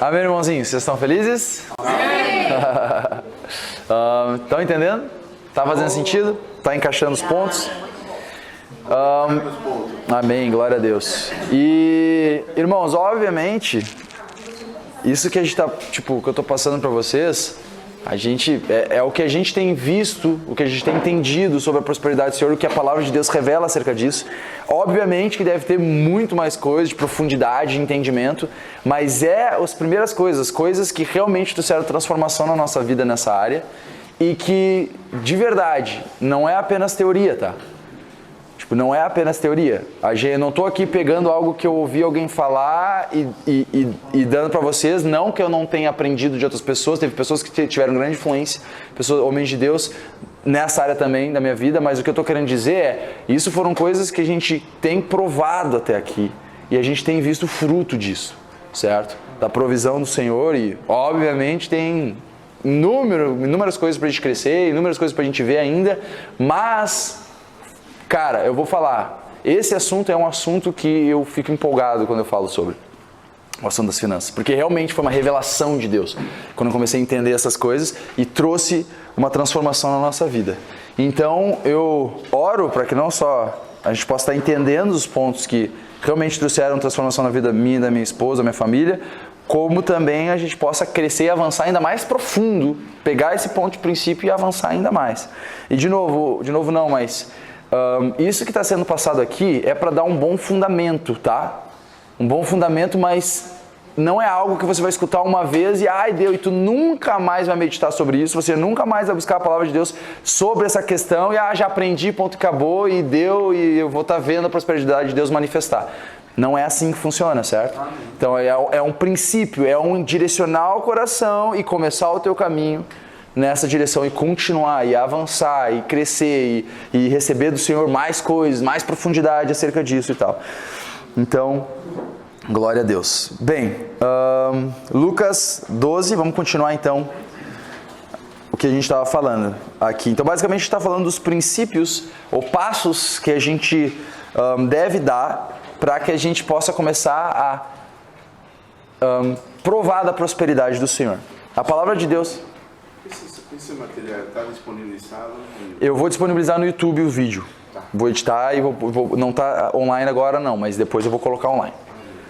Amém, irmãozinhos? Vocês estão felizes? Amém! Estão entendendo? Está fazendo sentido? Está encaixando os pontos? Amém, glória a Deus. E, irmãos, obviamente, isso que a gente está, tipo, que eu estou passando para vocês, a gente, é o que a gente tem visto, o que a gente tem entendido sobre a prosperidade do Senhor, o que a palavra de Deus revela acerca disso. Obviamente que deve ter muito mais coisas de profundidade, de entendimento, mas as primeiras coisas que realmente trouxeram transformação na nossa vida nessa área e que, de verdade, não é apenas teoria, tá? Tipo, não é apenas teoria. Eu não estou aqui pegando algo que eu ouvi alguém falar e dando para vocês, não que eu não tenha aprendido de outras pessoas, teve pessoas que tiveram grande influência, pessoas, homens de Deus, nessa área também da minha vida, mas o que eu estou querendo dizer isso foram coisas que a gente tem provado até aqui e a gente tem visto fruto disso, certo? Da provisão do Senhor e, obviamente, tem inúmeras coisas para a gente crescer, inúmeras coisas para a gente ver ainda, mas... Cara, eu vou falar, esse assunto é um assunto que eu fico empolgado quando eu falo sobre o assunto das finanças, porque realmente foi uma revelação de Deus, quando eu comecei a entender essas coisas e trouxe uma transformação na nossa vida. Então, eu oro para que não só a gente possa estar entendendo os pontos que realmente trouxeram transformação na vida minha, da minha esposa, da minha família, como também a gente possa crescer e avançar ainda mais profundo, pegar esse ponto de princípio e avançar ainda mais. E de novo não, mas... isso que está sendo passado aqui é para dar um bom fundamento, tá? Um bom fundamento, mas não é algo que você vai escutar uma vez e ai Deus, e tu nunca mais vai meditar sobre isso, você nunca mais vai buscar a palavra de Deus sobre essa questão e já aprendi, ponto, acabou e deu e eu vou estar vendo a prosperidade de Deus manifestar. Não é assim que funciona, certo? Então é um princípio, é um direcionar o coração e começar o teu caminho nessa direção e continuar, e avançar, e crescer, e receber do Senhor mais coisas, mais profundidade acerca disso e tal. Então, glória a Deus. Bem, Lucas 12, vamos continuar então o que a gente estava falando aqui. Então, basicamente, a gente está falando dos princípios ou passos que a gente deve dar para que a gente possa começar a provar da prosperidade do Senhor. A palavra de Deus... Esse material está disponibilizado? Eu vou disponibilizar no YouTube o vídeo. Tá. Vou editar e não está online agora não, mas depois eu vou colocar online.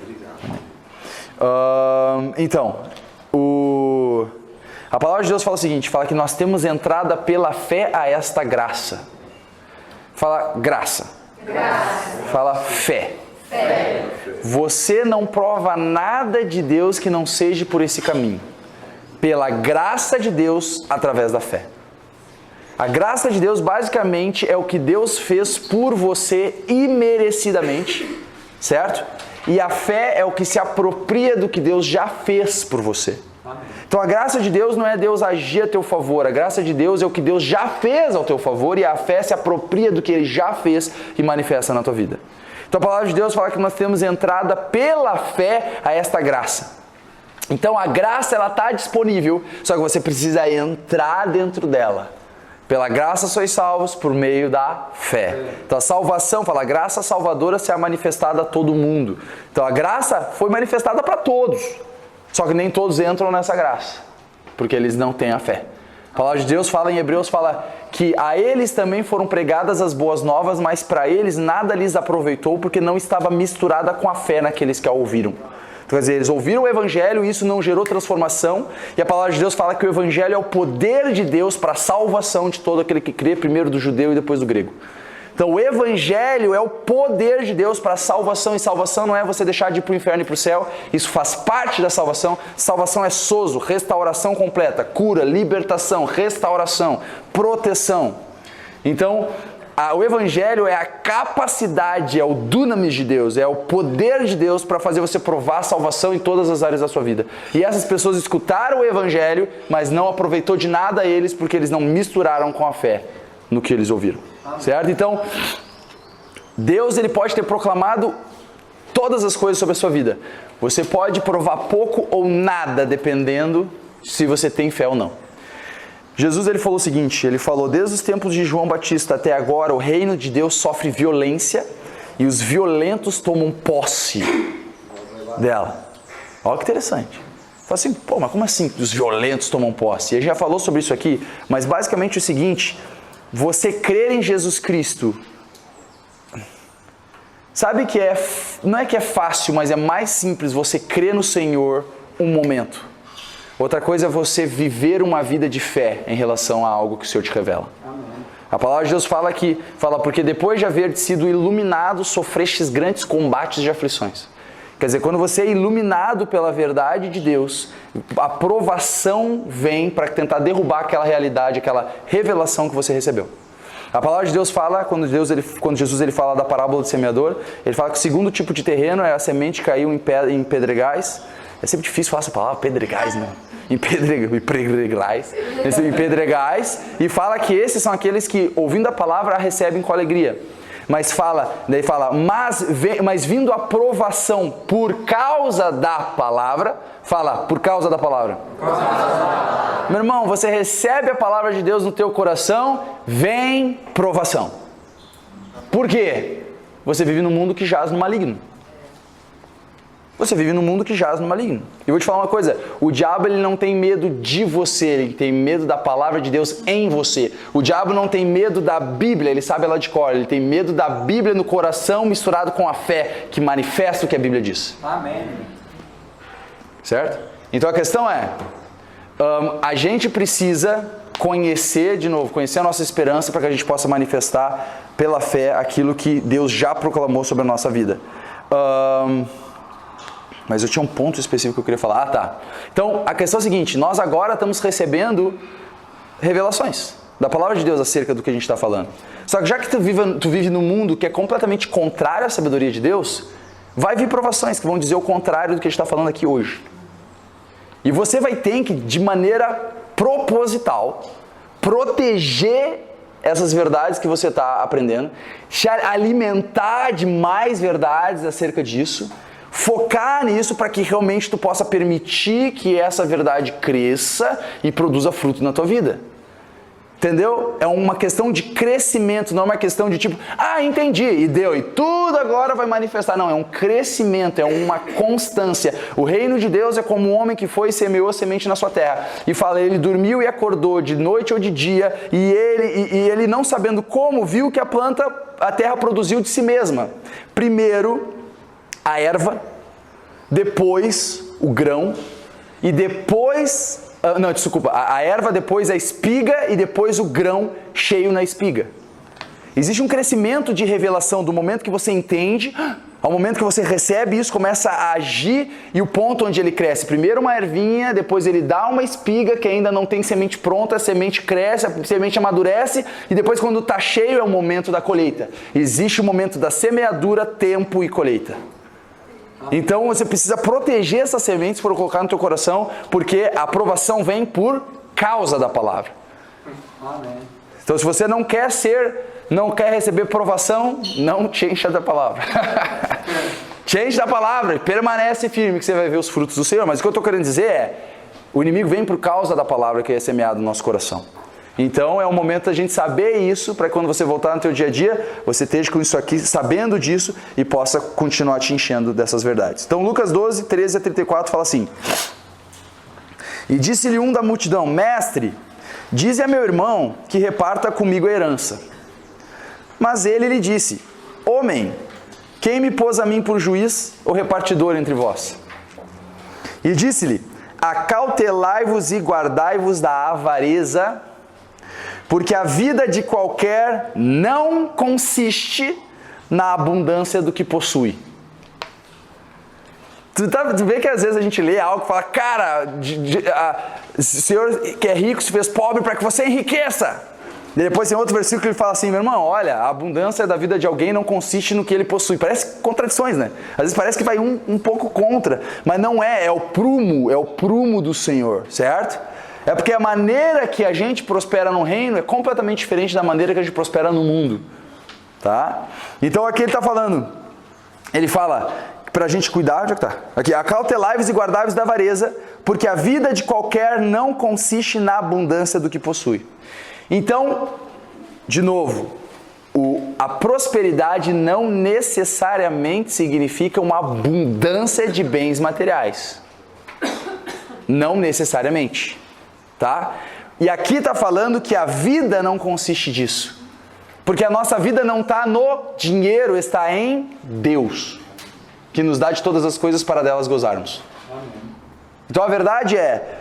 Obrigado. Então, a palavra de Deus fala o seguinte, fala que nós temos entrada pela fé a esta graça. Fala graça. Graça. Fala fé. Fé. Você não prova nada de Deus que não seja por esse caminho. Pela graça de Deus, através da fé. A graça de Deus, basicamente, é o que Deus fez por você imerecidamente, certo? E a fé é o que se apropria do que Deus já fez por você. Então, a graça de Deus não é Deus agir a teu favor. A graça de Deus é o que Deus já fez ao teu favor e a fé se apropria do que Ele já fez e manifesta na tua vida. Então, a palavra de Deus fala que nós temos entrada pela fé a esta graça. Então a graça ela está disponível, só que você precisa entrar dentro dela. Pela graça sois salvos por meio da fé. Então a salvação, fala, a graça salvadora se é manifestada a todo mundo. Então a graça foi manifestada para todos, só que nem todos entram nessa graça, porque eles não têm a fé. A palavra de Deus fala em Hebreus, fala que a eles também foram pregadas as boas novas, mas para eles nada lhes aproveitou, porque não estava misturada com a fé naqueles que a ouviram. Quer dizer, eles ouviram o Evangelho e isso não gerou transformação. E a palavra de Deus fala que o Evangelho é o poder de Deus para a salvação de todo aquele que crê, primeiro do judeu e depois do grego. Então o Evangelho é o poder de Deus para a salvação. E salvação não é você deixar de ir para o inferno e para o céu. Isso faz parte da salvação. Salvação é sozo, restauração completa, cura, libertação, restauração, proteção. Então... o Evangelho é a capacidade, é o dunamis de Deus, é o poder de Deus para fazer você provar a salvação em todas as áreas da sua vida. E essas pessoas escutaram o Evangelho, mas não aproveitou de nada a eles porque eles não misturaram com a fé no que eles ouviram. Certo? Então, Deus ele pode ter proclamado todas as coisas sobre a sua vida. Você pode provar pouco ou nada, dependendo se você tem fé ou não. Jesus ele falou o seguinte, ele falou, desde os tempos de João Batista até agora, o reino de Deus sofre violência e os violentos tomam posse dela. Olha que interessante. Fala assim, pô, mas como assim os violentos tomam posse? E a gente já falou sobre isso aqui, mas basicamente é o seguinte, você crer em Jesus Cristo, sabe que não é que é fácil, mas é mais simples você crer no Senhor um momento. Outra coisa é você viver uma vida de fé em relação a algo que o Senhor te revela. Amém. A palavra de Deus fala porque depois de haver sido iluminado, sofrestes grandes combates de aflições. Quer dizer, quando você é iluminado pela verdade de Deus, a provação vem para tentar derrubar aquela realidade, aquela revelação que você recebeu. A palavra de Deus fala, quando Jesus ele fala da parábola do semeador, ele fala que o segundo tipo de terreno é a semente que caiu em pedregais. É sempre difícil falar essa palavra, pedregais, né? Em pedregais, e fala que esses são aqueles que, ouvindo a palavra, a recebem com alegria. Mas mas vindo a provação por causa da palavra, por causa da palavra. Meu irmão, você recebe a palavra de Deus no teu coração, vem provação. Por quê? Você vive num mundo que jaz no maligno. Você vive num mundo que jaz no maligno. E vou te falar uma coisa, o diabo ele não tem medo de você, ele tem medo da palavra de Deus em você. O diabo não tem medo da Bíblia, ele sabe ela de cor, ele tem medo da Bíblia no coração misturado com a fé, que manifesta o que a Bíblia diz. Amém. Certo? Então a questão é, a gente precisa conhecer a nossa esperança para que a gente possa manifestar pela fé aquilo que Deus já proclamou sobre a nossa vida. Mas eu tinha um ponto específico que eu queria falar. Tá. Então, a questão é a seguinte, nós agora estamos recebendo revelações da palavra de Deus acerca do que a gente está falando. Só que já que tu vive num mundo que é completamente contrário à sabedoria de Deus, vai vir provações que vão dizer o contrário do que a gente está falando aqui hoje. E você vai ter que, de maneira proposital, proteger essas verdades que você está aprendendo, te alimentar de mais verdades acerca disso, focar nisso para que realmente tu possa permitir que essa verdade cresça e produza fruto na tua vida. Entendeu? É uma questão de crescimento, não é uma questão de tipo, entendi, e deu, e tudo agora vai manifestar. Não, é um crescimento, é uma constância. O reino de Deus é como um homem que foi e semeou a semente na sua terra. E fala, ele dormiu e acordou de noite ou de dia, e ele não sabendo como, viu que a terra produziu de si mesma. Primeiro, a erva, depois o grão, e depois... a erva, depois a espiga e depois o grão cheio na espiga. Existe um crescimento de revelação do momento que você entende, ao momento que você recebe isso, começa a agir, e o ponto onde ele cresce. Primeiro uma ervinha, depois ele dá uma espiga que ainda não tem semente pronta, a semente cresce, a semente amadurece, e depois quando está cheio é o momento da colheita. Existe o momento da semeadura, tempo e colheita. Então você precisa proteger essas sementes para colocar no teu coração, porque a aprovação vem por causa da palavra. Amém. Então se você não quer receber provação, não te encha da palavra. Te enche da palavra e permanece firme que você vai ver os frutos do Senhor. Mas o que eu estou querendo dizer é, o inimigo vem por causa da palavra que é semeada no nosso coração. Então é o momento da gente saber isso, para quando você voltar no teu dia a dia, você esteja com isso aqui, sabendo disso, e possa continuar te enchendo dessas verdades. Então Lucas 12, 13 a 34 fala assim: E disse-lhe um da multidão, Mestre, dize a meu irmão que reparta comigo a herança. Mas ele lhe disse, Homem, quem me pôs a mim por juiz ou repartidor entre vós? E disse-lhe, Acautelai-vos e guardai-vos da avareza, porque a vida de qualquer não consiste na abundância do que possui. Tu vê que às vezes a gente lê algo e fala, cara, o Senhor que é rico se fez pobre para que você enriqueça. E depois tem outro versículo que ele fala assim, meu irmão, olha, a abundância da vida de alguém não consiste no que ele possui. Parece contradições, né? Às vezes parece que vai um pouco contra, mas não é o prumo do Senhor, certo? É porque a maneira que a gente prospera no reino é completamente diferente da maneira que a gente prospera no mundo, tá? Então aqui ele está falando, ele fala para a gente cuidar, onde é que está? Aqui, acautelai-vos e guardai-vos da avareza, porque a vida de qualquer não consiste na abundância do que possui. Então, de novo, a prosperidade não necessariamente significa uma abundância de bens materiais. Não necessariamente, tá? E aqui está falando que a vida não consiste disso. Porque a nossa vida não está no dinheiro, está em Deus, que nos dá de todas as coisas para delas gozarmos. Então a verdade é,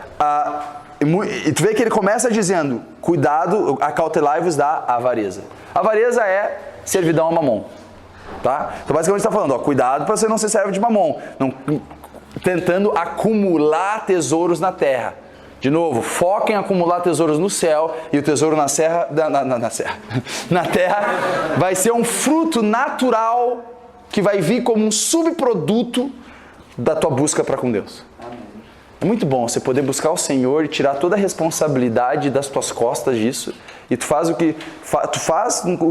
e tu vê que ele começa dizendo, cuidado, acautelai-vos da avareza. A avareza é servidão a mamon, tá? Então basicamente está falando, cuidado para você não ser servo de mamon, não, tentando acumular tesouros na terra. De novo, foca em acumular tesouros no céu e o tesouro na terra vai ser um fruto natural que vai vir como um subproduto da tua busca para com Deus. É muito bom você poder buscar o Senhor e tirar toda a responsabilidade das tuas costas disso. E tu faz o que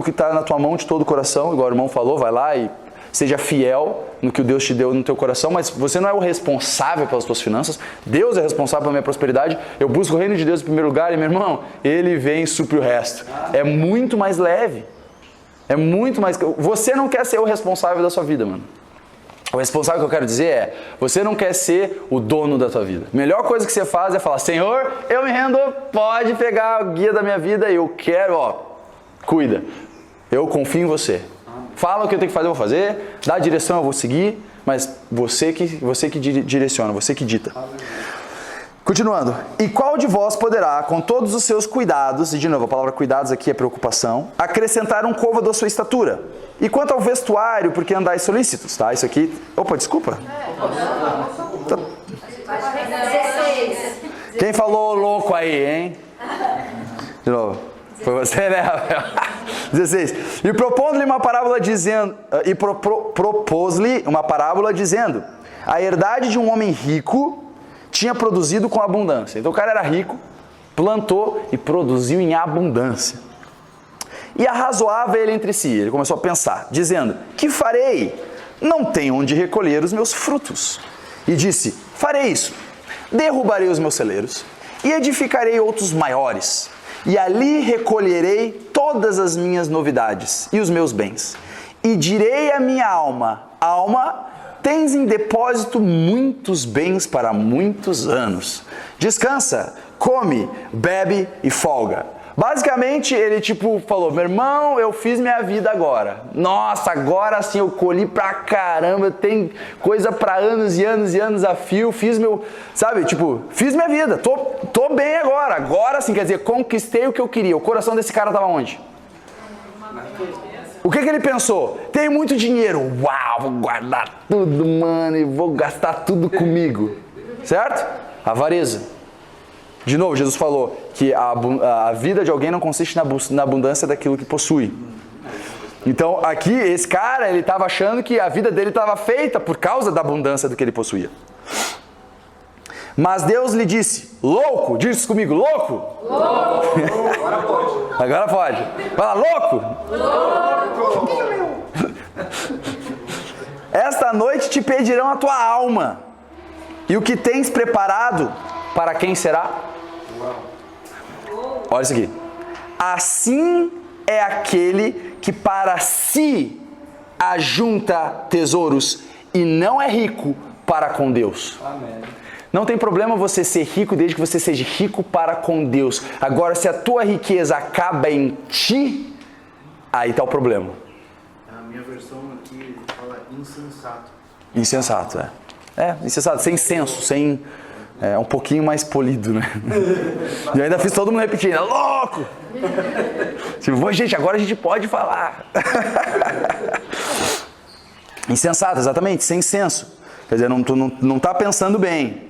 está na tua mão de todo o coração, igual o irmão falou, vai lá e seja fiel no que o Deus te deu no teu coração, mas você não é o responsável pelas tuas finanças. Deus é responsável pela minha prosperidade. Eu busco o reino de Deus em primeiro lugar e, meu irmão, Ele vem e supre o resto. É muito mais leve. É muito mais... Você não quer ser o responsável da sua vida, mano. O responsável que eu quero dizer é, você não quer ser o dono da tua vida. A melhor coisa que você faz é falar, Senhor, eu me rendo, pode pegar o guia da minha vida, eu quero, cuida. Eu confio em você. Fala o que eu tenho que fazer, eu vou fazer. Dá a direção, eu vou seguir. Mas você que direciona, você que dita. Continuando. E qual de vós poderá, com todos os seus cuidados, e de novo, a palavra cuidados aqui é preocupação, acrescentar um côvado à sua estatura? E quanto ao vestuário, porque andais solícitos, tá? Isso aqui... Opa, desculpa. Quem falou louco aí, hein? De novo. Foi você, né, Rafael? 16. E propondo-lhe uma parábola dizendo... E propôs-lhe uma parábola dizendo... A herdade de um homem rico tinha produzido com abundância. Então o cara era rico, plantou e produziu em abundância. E arrazoava ele entre si. Ele começou a pensar, dizendo... Que farei? Não tenho onde recolher os meus frutos. E disse... Farei isso. Derrubarei os meus celeiros e edificarei outros maiores. E ali recolherei todas as minhas novidades e os meus bens. E direi à minha alma, alma, tens em depósito muitos bens para muitos anos. Descansa, come, bebe e folga. Basicamente, ele falou, meu irmão, eu fiz minha vida agora. Nossa, agora sim eu colhi pra caramba, tem coisa pra anos e anos e anos a fio, fiz minha vida, tô bem agora. Agora sim, quer dizer, conquistei o que eu queria. O coração desse cara estava onde? O que ele pensou? Tenho muito dinheiro, uau, vou guardar tudo, mano, e vou gastar tudo comigo. Certo? Avareza. De novo, Jesus falou que a vida de alguém não consiste na abundância daquilo que possui. Então, aqui, esse cara, ele estava achando que a vida dele estava feita por causa da abundância do que ele possuía. Mas Deus lhe disse, louco, diz isso comigo, louco? Louco! Agora pode. Agora pode. Fala, louco? Louco! Esta noite te pedirão a tua alma. E o que tens preparado, para quem será? Olha isso aqui. Assim é aquele que para si ajunta tesouros e não é rico para com Deus. Amém. Não tem problema você ser rico desde que você seja rico para com Deus. Agora, se a tua riqueza acaba em ti, aí está o problema. A minha versão aqui fala insensato. Insensato, insensato, sem senso, sem... um pouquinho mais polido, né? E eu ainda fiz todo mundo repetindo, é louco! Gente, agora a gente pode falar. Insensato, exatamente, sem senso. Quer dizer, não está pensando bem.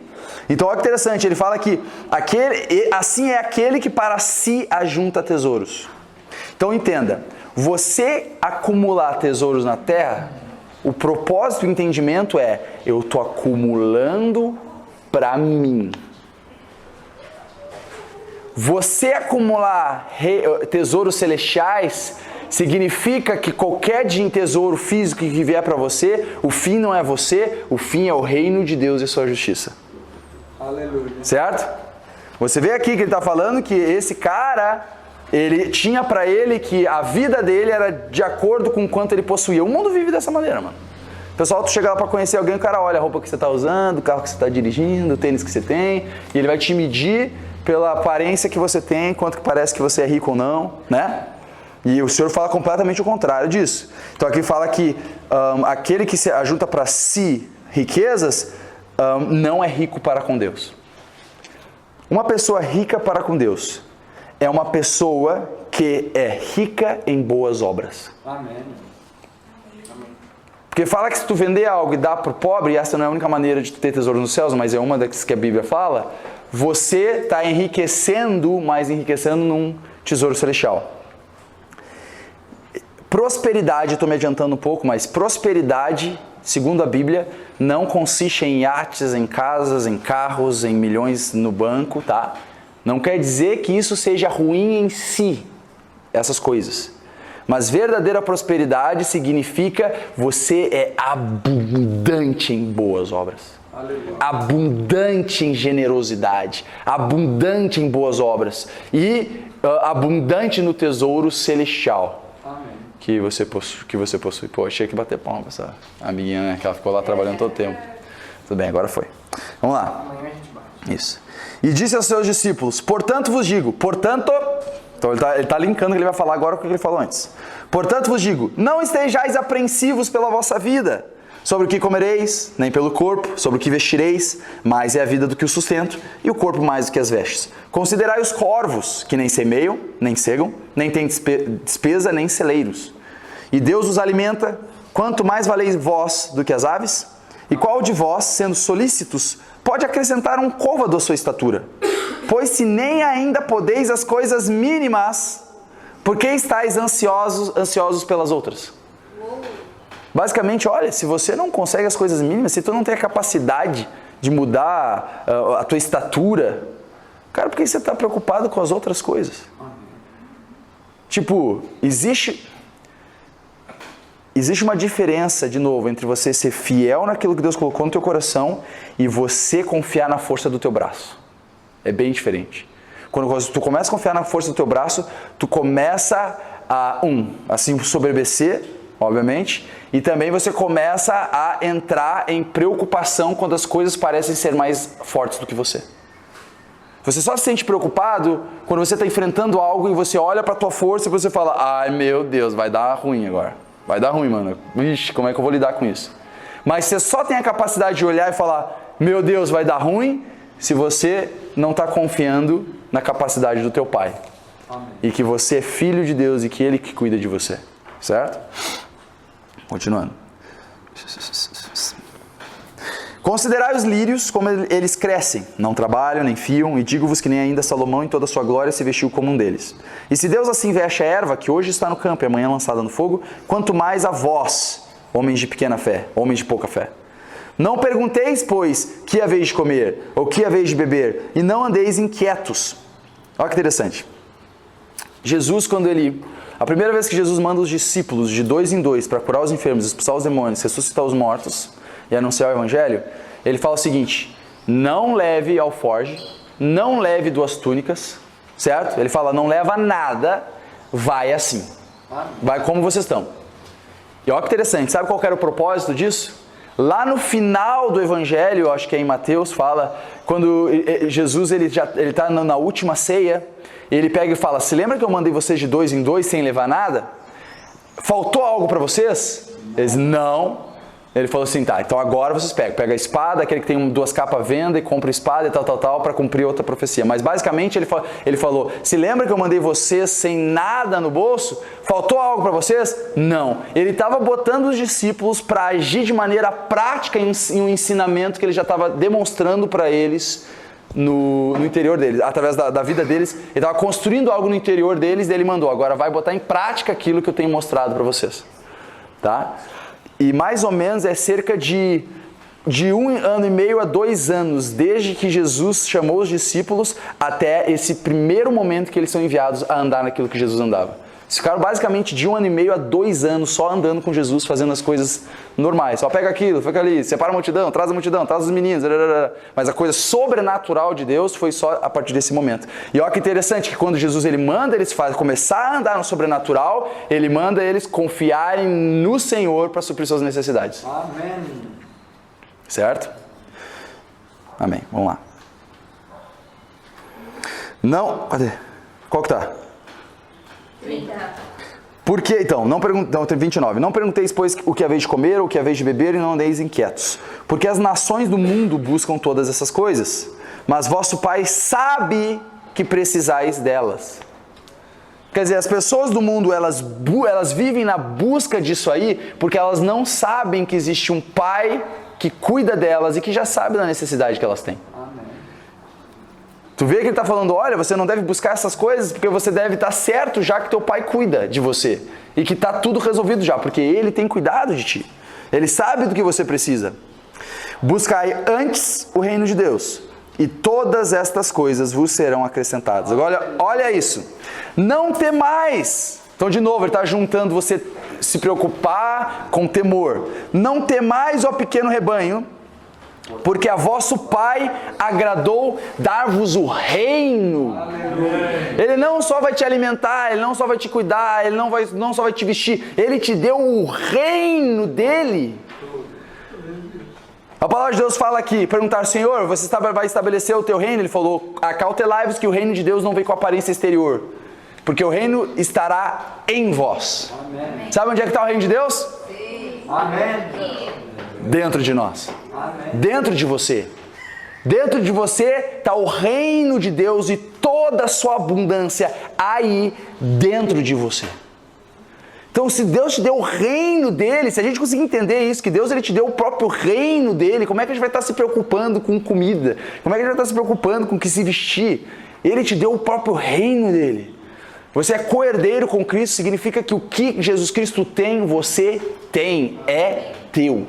Então, olha que interessante, ele fala que assim é aquele que para si ajunta tesouros. Então, entenda, você acumular tesouros na terra, o propósito e o entendimento é, eu estou acumulando para mim. Você acumular tesouros celestiais significa que qualquer tesouro físico que vier para você, o fim não é você, o fim é o reino de Deus e sua justiça. Aleluia. Certo? Você vê aqui que ele está falando que esse cara, ele tinha para ele que a vida dele era de acordo com quanto ele possuía. O mundo vive dessa maneira, mano. Pessoal, tu chega lá para conhecer alguém, o cara olha a roupa que você está usando, o carro que você está dirigindo, o tênis que você tem, e ele vai te medir pela aparência que você tem, quanto que parece que você é rico ou não, né? E o Senhor fala completamente o contrário disso. Então aqui fala que aquele que se ajunta para si riquezas não é rico para com Deus. Uma pessoa rica para com Deus é uma pessoa que é rica em boas obras. Amém. Porque fala que se tu vender algo e dar para o pobre, e essa não é a única maneira de tu ter tesouro nos céus, mas é uma das que a Bíblia fala, você está enriquecendo, mas enriquecendo num tesouro celestial. Prosperidade, estou me adiantando um pouco, mas prosperidade, segundo a Bíblia, não consiste em iates, em casas, em carros, em milhões no banco, tá? Não quer dizer que isso seja ruim em si, essas coisas. Mas verdadeira prosperidade significa você é abundante em boas obras. Aleluia. Abundante em generosidade, abundante em boas obras e abundante no tesouro celestial. Amém. Que você possui. Pô, achei que bater palma pra essa amiguinha, né? Que ela ficou lá trabalhando todo o tempo. Tudo bem, agora foi. Vamos lá. Amanhã a gente bate. Isso. E disse aos seus discípulos, portanto vos digo, então ele está linkando o que ele vai falar agora com o que ele falou antes. Portanto vos digo, não estejais apreensivos pela vossa vida, sobre o que comereis, nem pelo corpo, sobre o que vestireis, mais é a vida do que o sustento, e o corpo mais do que as vestes. Considerai os corvos, que nem semeiam, nem cegam, nem têm despesa, nem celeiros. E Deus os alimenta, quanto mais valeis vós do que as aves? E qual de vós, sendo solícitos, pode acrescentar um côvado à sua estatura? Pois se nem ainda podeis as coisas mínimas, por que estáis ansiosos pelas outras? Basicamente, olha, se você não consegue as coisas mínimas, se tu não tem a capacidade de mudar a tua estatura, cara, por que você está preocupado com as outras coisas? Tipo, existe uma diferença, de novo, entre você ser fiel naquilo que Deus colocou no teu coração e você confiar na força do teu braço. É bem diferente. Quando tu começa a confiar na força do teu braço, tu começa a se soberbecer, obviamente, e também você começa a entrar em preocupação quando as coisas parecem ser mais fortes do que você. Você só se sente preocupado quando você está enfrentando algo e você olha para a tua força e você fala, ai meu Deus, vai dar ruim agora. Vai dar ruim, mano. Ixi, como é que eu vou lidar com isso? Mas você só tem a capacidade de olhar e falar, meu Deus, vai dar ruim, se você não está confiando na capacidade do teu Pai. Amém. E que você é filho de Deus e que Ele que cuida de você. Certo? Continuando. Considerai os lírios como eles crescem, não trabalham nem fiam, e digo-vos que nem ainda Salomão em toda a sua glória se vestiu como um deles. E se Deus assim veste a erva, que hoje está no campo e amanhã lançada no fogo, quanto mais a vós, homens de pequena fé, homens de pouca fé. Não pergunteis, pois, que haveis de comer, ou que haveis de beber, e não andeis inquietos. Olha que interessante. Jesus, a primeira vez que Jesus manda os discípulos de 2 em 2 para curar os enfermos, expulsar os demônios, ressuscitar os mortos e anunciar o evangelho, ele fala o seguinte, não leve alforge, não leve 2 túnicas, certo? Ele fala, não leva nada, vai assim, vai como vocês estão. E olha que interessante, sabe qual era o propósito disso? Lá no final do evangelho, acho que é em Mateus, fala, quando Jesus ele está na última ceia, ele pega e fala, se lembra que eu mandei vocês de 2 em 2 sem levar nada? Faltou algo para vocês? Eles, não. Ele falou assim, tá, então agora vocês pega a espada, aquele que tem 2 capas à venda e compra espada e tal, para cumprir outra profecia. Mas basicamente ele falou, se lembra que eu mandei vocês sem nada no bolso? Faltou algo para vocês? Não. Ele estava botando os discípulos para agir de maneira prática em um ensinamento que ele já estava demonstrando para eles no interior deles, através da vida deles. Ele estava construindo algo no interior deles e ele mandou, agora vai botar em prática aquilo que eu tenho mostrado para vocês. Tá? E mais ou menos é cerca de de 1 ano e meio a 2 anos, desde que Jesus chamou os discípulos até esse primeiro momento que eles são enviados a andar naquilo que Jesus andava. Eles ficaram basicamente de 1 ano e meio a 2 anos só andando com Jesus, fazendo as coisas normais. Só pega aquilo, fica ali, separa a multidão, traz os meninos. Mas a coisa sobrenatural de Deus foi só a partir desse momento. E olha que interessante, que quando Jesus ele manda eles começar a andar no sobrenatural, ele manda eles confiarem no Senhor para suprir suas necessidades. Amém. Certo? Amém. Vamos lá. Não, cadê? Qual que tá? 30. Por que então? Não, tem 29. Não pergunteis, pois, o que haveis de comer ou o que haveis de beber e não andeis inquietos. Porque as nações do mundo buscam todas essas coisas, mas vosso Pai sabe que precisais delas. Quer dizer, as pessoas do mundo, elas vivem na busca disso aí, porque elas não sabem que existe um Pai que cuida delas e que já sabe da necessidade que elas têm. Amém. Tu vê que ele está falando, olha, você não deve buscar essas coisas porque você deve estar certo já que teu pai cuida de você. E que está tudo resolvido já, porque ele tem cuidado de ti. Ele sabe do que você precisa. Buscai antes o reino de Deus, e todas estas coisas vos serão acrescentadas. Agora, olha isso. Não temais. Então, de novo, ele está juntando você se preocupar com temor. Não temais, ó pequeno rebanho, porque a vosso Pai agradou dar-vos o reino. Ele não só vai te alimentar, Ele não só vai te cuidar, Ele não só vai te vestir, Ele te deu o reino dEle. A palavra de Deus fala aqui, perguntar, Senhor, você vai estabelecer o teu reino? Ele falou, acautelai-vos que o reino de Deus não vem com aparência exterior, porque o reino estará em vós. Amém. Sabe onde é que está o reino de Deus? Sim. Amém. Dentro de nós. Amém. Dentro de você. Dentro de você está o reino de Deus e toda a sua abundância aí dentro de você. Então, se Deus te deu o reino dele, se a gente conseguir entender isso, que Deus ele te deu o próprio reino dele, como é que a gente vai estar se preocupando com comida? Como é que a gente vai estar se preocupando com o que se vestir? Ele te deu o próprio reino dele. Você é co-herdeiro com Cristo, significa que o que Jesus Cristo tem, você tem, é teu.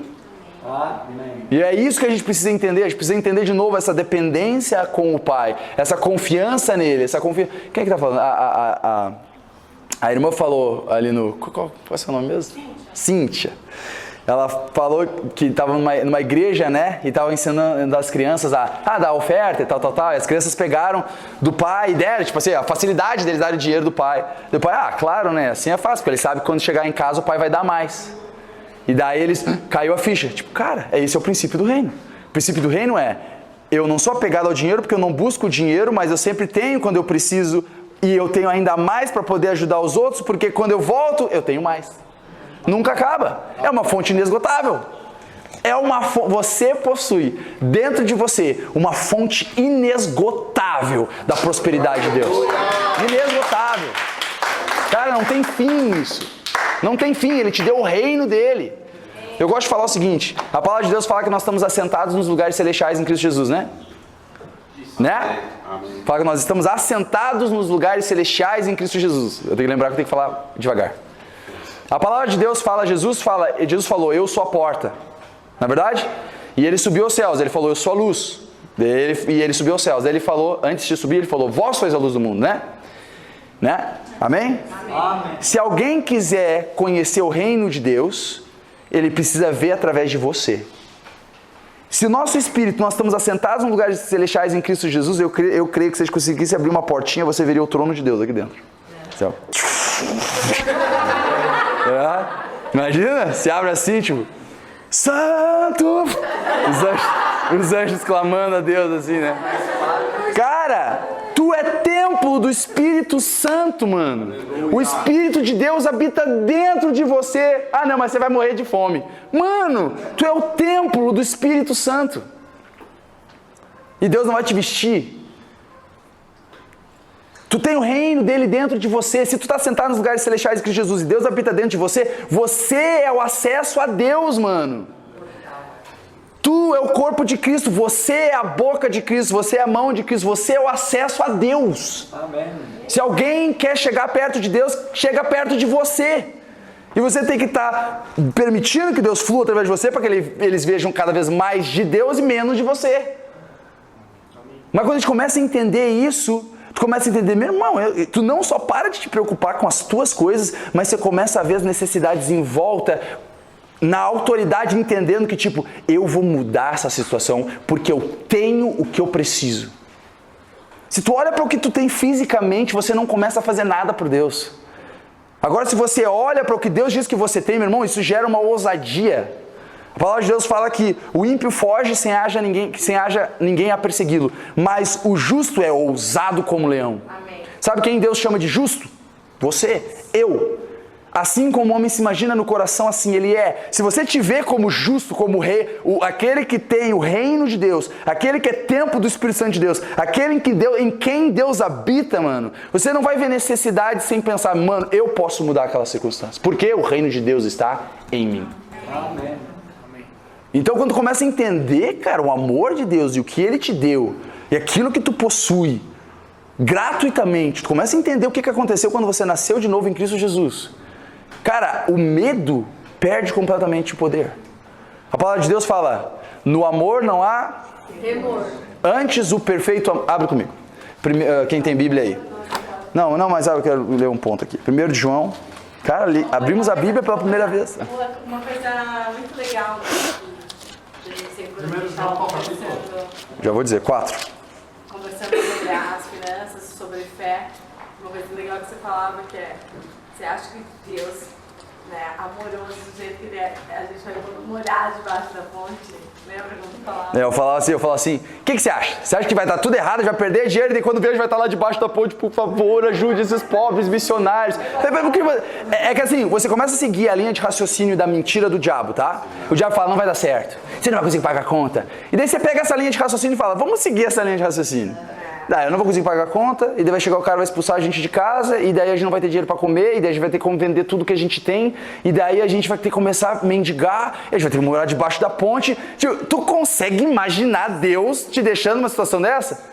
Amém. E é isso que a gente precisa entender. A gente precisa entender de novo essa dependência com o Pai, essa confiança nele, essa confiança. Quem é que está falando? A irmã falou ali no... Qual é o seu nome mesmo? Cíntia. Ela falou que estava numa igreja, né? E estava ensinando as crianças a dar oferta e tal. E as crianças pegaram do pai e deram, tipo assim, a facilidade deles darem dinheiro do pai. Do pai, claro, né? Assim é fácil, porque ele sabe que quando chegar em casa o pai vai dar mais. E daí eles, caiu a ficha. Tipo, cara, esse é o princípio do reino. O princípio do reino é, eu não sou apegado ao dinheiro porque eu não busco o dinheiro, mas eu sempre tenho quando eu preciso e eu tenho ainda mais para poder ajudar os outros, porque quando eu volto, eu tenho mais. Nunca acaba. É uma fonte inesgotável. Você possui dentro de você uma fonte inesgotável da prosperidade de Deus. Inesgotável. Cara, não tem fim isso. Não tem fim, ele te deu o reino dele. Eu gosto de falar o seguinte, a palavra de Deus fala que nós estamos assentados nos lugares celestiais em Cristo Jesus, né? Né? Fala que nós estamos assentados nos lugares celestiais em Cristo Jesus. Eu tenho que lembrar que eu tenho que falar devagar. A palavra de Deus fala, Jesus falou, eu sou a porta. Não é verdade? E ele subiu aos céus, ele falou, eu sou a luz. E ele subiu aos céus. Daí ele falou, antes de subir, ele falou, vós sois a luz do mundo, né? Amém? Amém. Se alguém quiser conhecer o reino de Deus, ele precisa ver através de você. Se o nosso espírito, nós estamos assentados em lugares celestiais em Cristo Jesus, eu creio que se vocês conseguissem abrir uma portinha, você veria o trono de Deus aqui dentro. Céu. Imagina, se abre assim, tipo, Santo! Os anjos clamando a Deus assim, né? Cara, tu é templo do Espírito Santo, mano. O Espírito de Deus habita dentro de você. Ah, não, mas você vai morrer de fome. Mano, tu é o templo do Espírito Santo. E Deus não vai te vestir. Tu tem o reino dele dentro de você. Se tu está sentado nos lugares celestiais de Cristo Jesus e Deus habita dentro de você, você é o acesso a Deus, mano. Tu é o corpo de Cristo, você é a boca de Cristo, você é a mão de Cristo, você é o acesso a Deus. Amém. Se alguém quer chegar perto de Deus, chega perto de você. E você tem que estar permitindo que Deus flua através de você para que eles vejam cada vez mais de Deus e menos de você. Mas quando a gente começa a entender isso, tu começa a entender, meu irmão, tu não só para de te preocupar com as tuas coisas, mas você começa a ver as necessidades em volta, na autoridade, entendendo que tipo, eu vou mudar essa situação porque eu tenho o que eu preciso. Se tu olha para o que tu tem fisicamente, você não começa a fazer nada por Deus. Agora, se você olha para o que Deus diz que você tem, meu irmão, isso gera uma ousadia. A palavra de Deus fala que o ímpio foge sem haja ninguém a persegui-lo, mas o justo é ousado como leão. Amém. Sabe quem Deus chama de justo? Você, eu. Assim como o homem se imagina no coração, assim ele é. Se você te vê como justo, como rei, aquele que tem o reino de Deus, aquele que é templo do Espírito Santo de Deus, aquele em quem Deus habita, mano, você não vai ver necessidade sem pensar, mano, eu posso mudar aquela circunstância, porque o reino de Deus está em mim. Amém. Então quando tu começa a entender, cara, o amor de Deus e o que Ele te deu, e aquilo que tu possui, gratuitamente, tu começa a entender o que aconteceu quando você nasceu de novo em Cristo Jesus. Cara, o medo perde completamente o poder. A palavra de Deus fala, no amor não há Temor. antes o perfeito... Abre comigo. Quem tem Bíblia aí? Não, mas eu quero ler um ponto aqui. 1 de João. Cara, abrimos a Bíblia pela primeira vez. Uma coisa muito legal de ser quando a gente estava Já vou dizer, 4. conversando sobre as finanças, sobre fé. Uma coisa legal que você falava que é, você acha que Deus, né, amoroso do jeito que ele é, a gente vai morar debaixo da ponte? Lembra quando você falava? Eu falava assim, o que você acha? Você acha que vai estar tudo errado, vai perder dinheiro e quando vejo vai estar lá debaixo da ponte, por favor, ajude esses pobres missionários. É que assim, você começa a seguir a linha de raciocínio da mentira do diabo, tá? O diabo fala, não vai dar certo, você não vai conseguir pagar a conta. E daí você pega essa linha de raciocínio e fala, vamos seguir essa linha de raciocínio. Daí eu não vou conseguir pagar a conta, e daí vai chegar o cara, vai expulsar a gente de casa, e daí a gente não vai ter dinheiro para comer, e daí a gente vai ter como vender tudo que a gente tem, e daí a gente vai ter que começar a mendigar, e a gente vai ter que morar debaixo da ponte. Tipo, tu consegue imaginar Deus te deixando numa situação dessa?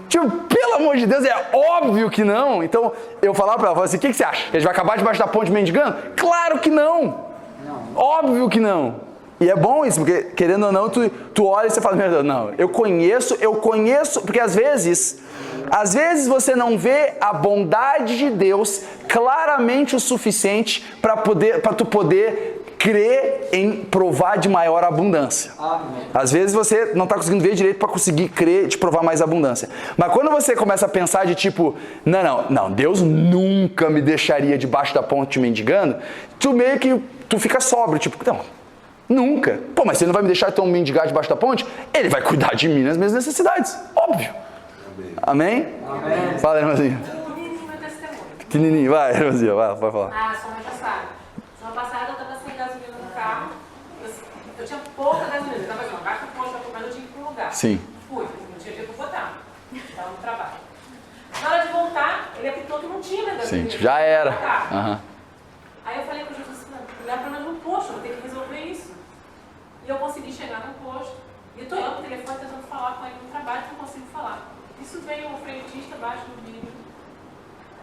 Tipo, pelo amor de Deus, é óbvio que não. Então, eu falava pra ela, assim, o que você acha? Que a gente vai acabar debaixo da ponte mendigando? Claro que não! Óbvio que não! E é bom isso, porque querendo ou não, tu olha e você fala, meu Deus, não, eu conheço, porque às vezes você não vê a bondade de Deus claramente o suficiente para tu poder crer em provar de maior abundância. Amém. Às vezes você não está conseguindo ver direito para conseguir crer de provar mais abundância. Mas quando você começa a pensar de tipo, não, Deus nunca me deixaria debaixo da ponte mendigando, tu meio que fica sóbrio, tipo, não. Nunca. Pô, mas você não vai me deixar então mendigar debaixo da ponte? Ele vai cuidar de mim nas minhas necessidades. Óbvio. Amém? Amém. Fala, irmãzinha. Pequenininho meu testemunho. Pequenininho. Vai, irmãzinha. Vai falar. Semana passada. Semana passada eu estava sem gasolina no carro. Eu tinha pouca gasolina. Eu estava assim, gasta o posto, mas eu tinha que ir para um lugar. Sim. Fui, não tinha dinheiro para botar. Estava no trabalho. Na hora de voltar, ele apitou que não tinha mais gasolina. Sim, já era. Aham. Aí eu falei para o Jesus, olhar para nós no posto, eu tenho que resolver isso. E eu consegui chegar no posto. E eu estou olhando o telefone tentando falar com ele no trabalho, não consigo falar. Isso veio um frentista abaixo do vidro.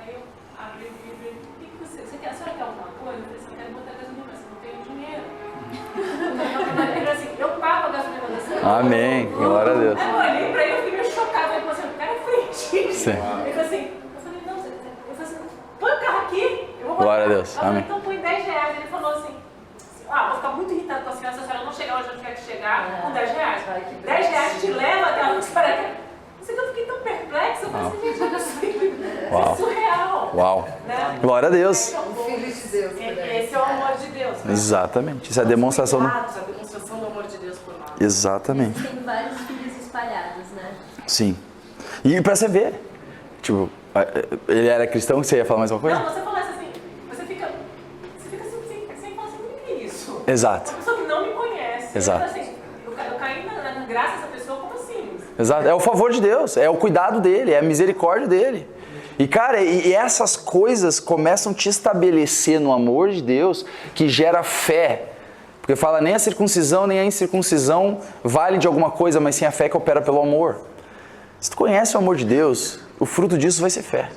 Aí eu abri o vidro e o que você quer? A senhora quer alguma coisa? Eu falei assim, eu quero botar gasolina, mas eu não tenho dinheiro. Ele falou assim, eu pago a gasolina da senhora. Amém. Glória a Deus. Aí eu olhei para ele e fiquei meio chocada. Ele falou assim, o cara é frentista. Sim. Ele falou assim, eu falei, não, eu falei assim, põe o carro aqui, eu vou botar. Glória a Deus. Eu falei, Amém. então põe 10 reais. Ele falou assim, vou ficar muito irritado com a senhora, se a senhora não chegar onde eu tiver que chegar, com 10 reais. 10 reais te leva até onde a senhora quer. Eu fiquei tão perplexa, eu falei assim, gente, não é possível. Isso é surreal. Uau. Né? Glória a Deus. Esse é o amor de Deus. Né? Exatamente. Isso é a demonstração do... A demonstração do amor de Deus por nós. Exatamente. Tem vários filhos espalhados, né? Sim. E pra você ver, tipo, ele era cristão, você ia falar mais uma coisa? Não, você falou assim, você fica assim, sem falar assim, o que é isso? Exato. Uma pessoa que não me conhece. Exato. Assim, eu caí na graça dessa pessoa, como assim? Exato. É o favor de Deus, é o cuidado dele, é a misericórdia dele. E cara, e essas coisas começam a te estabelecer no amor de Deus que gera fé. Porque fala, nem a circuncisão nem a incircuncisão vale de alguma coisa, mas sim a fé que opera pelo amor. Se tu conhece o amor de Deus, o fruto disso vai ser fé.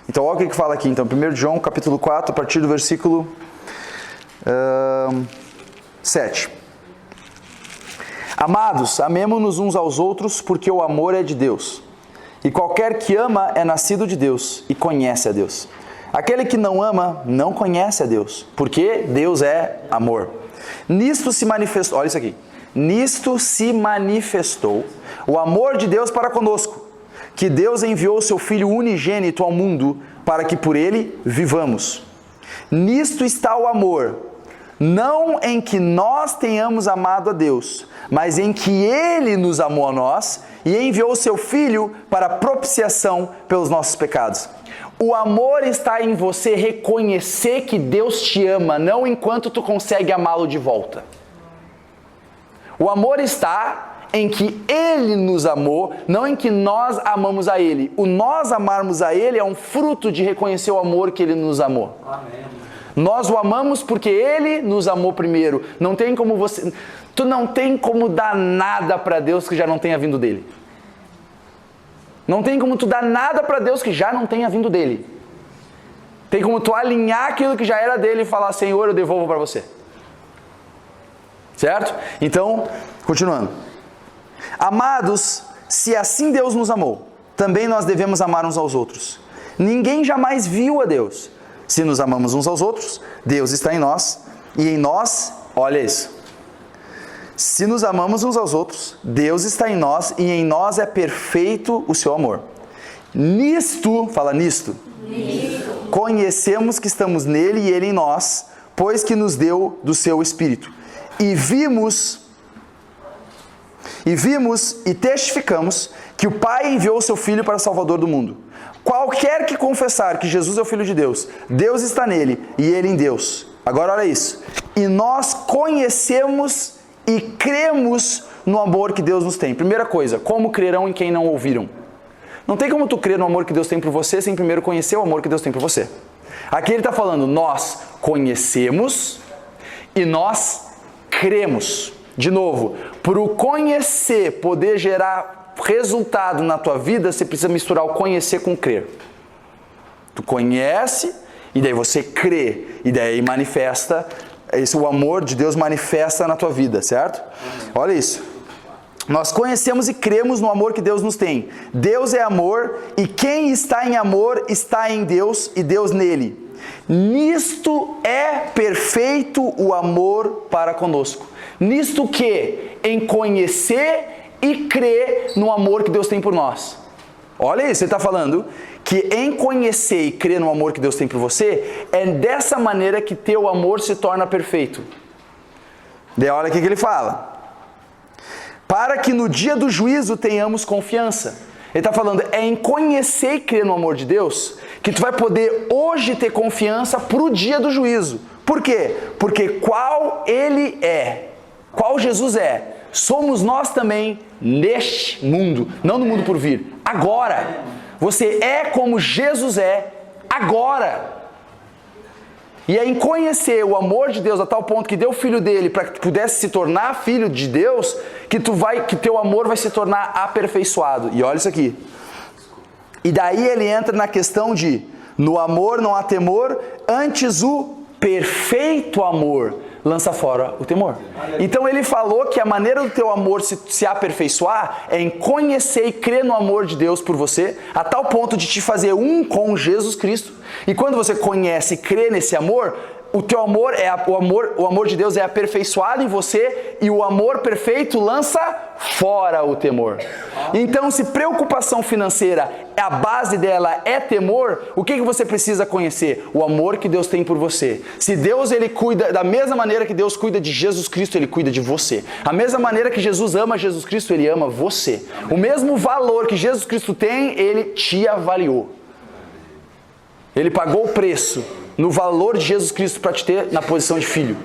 Então olha o que fala aqui, então, 1 João capítulo 4, a partir do versículo 7. Amados, amemo-nos uns aos outros, porque o amor é de Deus. E qualquer que ama é nascido de Deus e conhece a Deus. Aquele que não ama não conhece a Deus, porque Deus é amor. Nisto se manifestou, olha isso aqui. Nisto se manifestou o amor de Deus para conosco, que Deus enviou o seu Filho unigênito ao mundo para que por ele vivamos. Nisto está o amor, não em que nós tenhamos amado a Deus, mas em que Ele nos amou a nós e enviou o seu Filho para propiciação pelos nossos pecados. O amor está em você reconhecer que Deus te ama, não enquanto tu consegue amá-lo de volta. O amor está em que Ele nos amou, não em que nós amamos a Ele. O nós amarmos a Ele é um fruto de reconhecer o amor que Ele nos amou. Amém. Nós o amamos porque Ele nos amou primeiro. Não tem como tu não tem como dar nada para Deus que já não tenha vindo dele. Não tem como tu dar nada para Deus que já não tenha vindo dele. Tem como tu alinhar aquilo que já era dele e falar: Senhor, eu devolvo para você. Certo? Então, continuando. Amados, se assim Deus nos amou, também nós devemos amar uns aos outros. Ninguém jamais viu a Deus. Se nos amamos uns aos outros, Deus está em nós e em nós, olha isso. Se nos amamos uns aos outros, Deus está em nós e em nós é perfeito o seu amor. Nisto, fala nisto, conhecemos que estamos nele e ele em nós, pois que nos deu do seu Espírito. E vimos e testificamos que o Pai enviou o seu Filho para o Salvador do mundo. Qualquer que confessar que Jesus é o Filho de Deus, Deus está nele e ele em Deus. Agora olha isso. E nós conhecemos e cremos no amor que Deus nos tem. Primeira coisa, como crerão em quem não ouviram? Não tem como tu crer no amor que Deus tem por você sem primeiro conhecer o amor que Deus tem por você. Aqui ele está falando, nós conhecemos e nós cremos. De novo, para o conhecer poder gerar resultado na tua vida, você precisa misturar o conhecer com o crer. Tu conhece e daí você crê e daí manifesta. O amor de Deus manifesta na tua vida, certo? Olha isso. Nós conhecemos e cremos no amor que Deus nos tem. Deus é amor e quem está em amor está em Deus e Deus nele. Nisto é perfeito o amor para conosco. Nisto que? Em conhecer e crer no amor que Deus tem por nós. Olha isso, ele está falando que em conhecer e crer no amor que Deus tem por você, é dessa maneira que teu amor se torna perfeito. Daí olha o que ele fala. Para que no dia do juízo tenhamos confiança. Ele está falando, é em conhecer e crer no amor de Deus, que tu vai poder hoje ter confiança para o dia do juízo. Por quê? Porque qual Ele é, qual Jesus é, somos nós também neste mundo, não no mundo por vir, agora. Você é como Jesus é agora. E é em conhecer o amor de Deus a tal ponto que deu o Filho dele para que tu pudesse se tornar filho de Deus, que teu amor vai se tornar aperfeiçoado. E olha isso aqui. E daí ele entra na questão de, no amor não há temor, antes o perfeito amor lança fora o temor. Então ele falou que a maneira do teu amor se aperfeiçoar é em conhecer e crer no amor de Deus por você, a tal ponto de te fazer um com Jesus Cristo. E quando você conhece e crê nesse amor, o teu amor o amor de Deus é aperfeiçoado em você e o amor perfeito lança fora o temor. Então, se preocupação financeira, a base dela é temor, o que você precisa conhecer? O amor que Deus tem por você. Se Deus, ele cuida, da mesma maneira que Deus cuida de Jesus Cristo, ele cuida de você. A mesma maneira que Jesus ama Jesus Cristo, ele ama você. O mesmo valor que Jesus Cristo tem, ele te avaliou. Ele pagou o preço no valor de Jesus Cristo para te ter na posição de filho.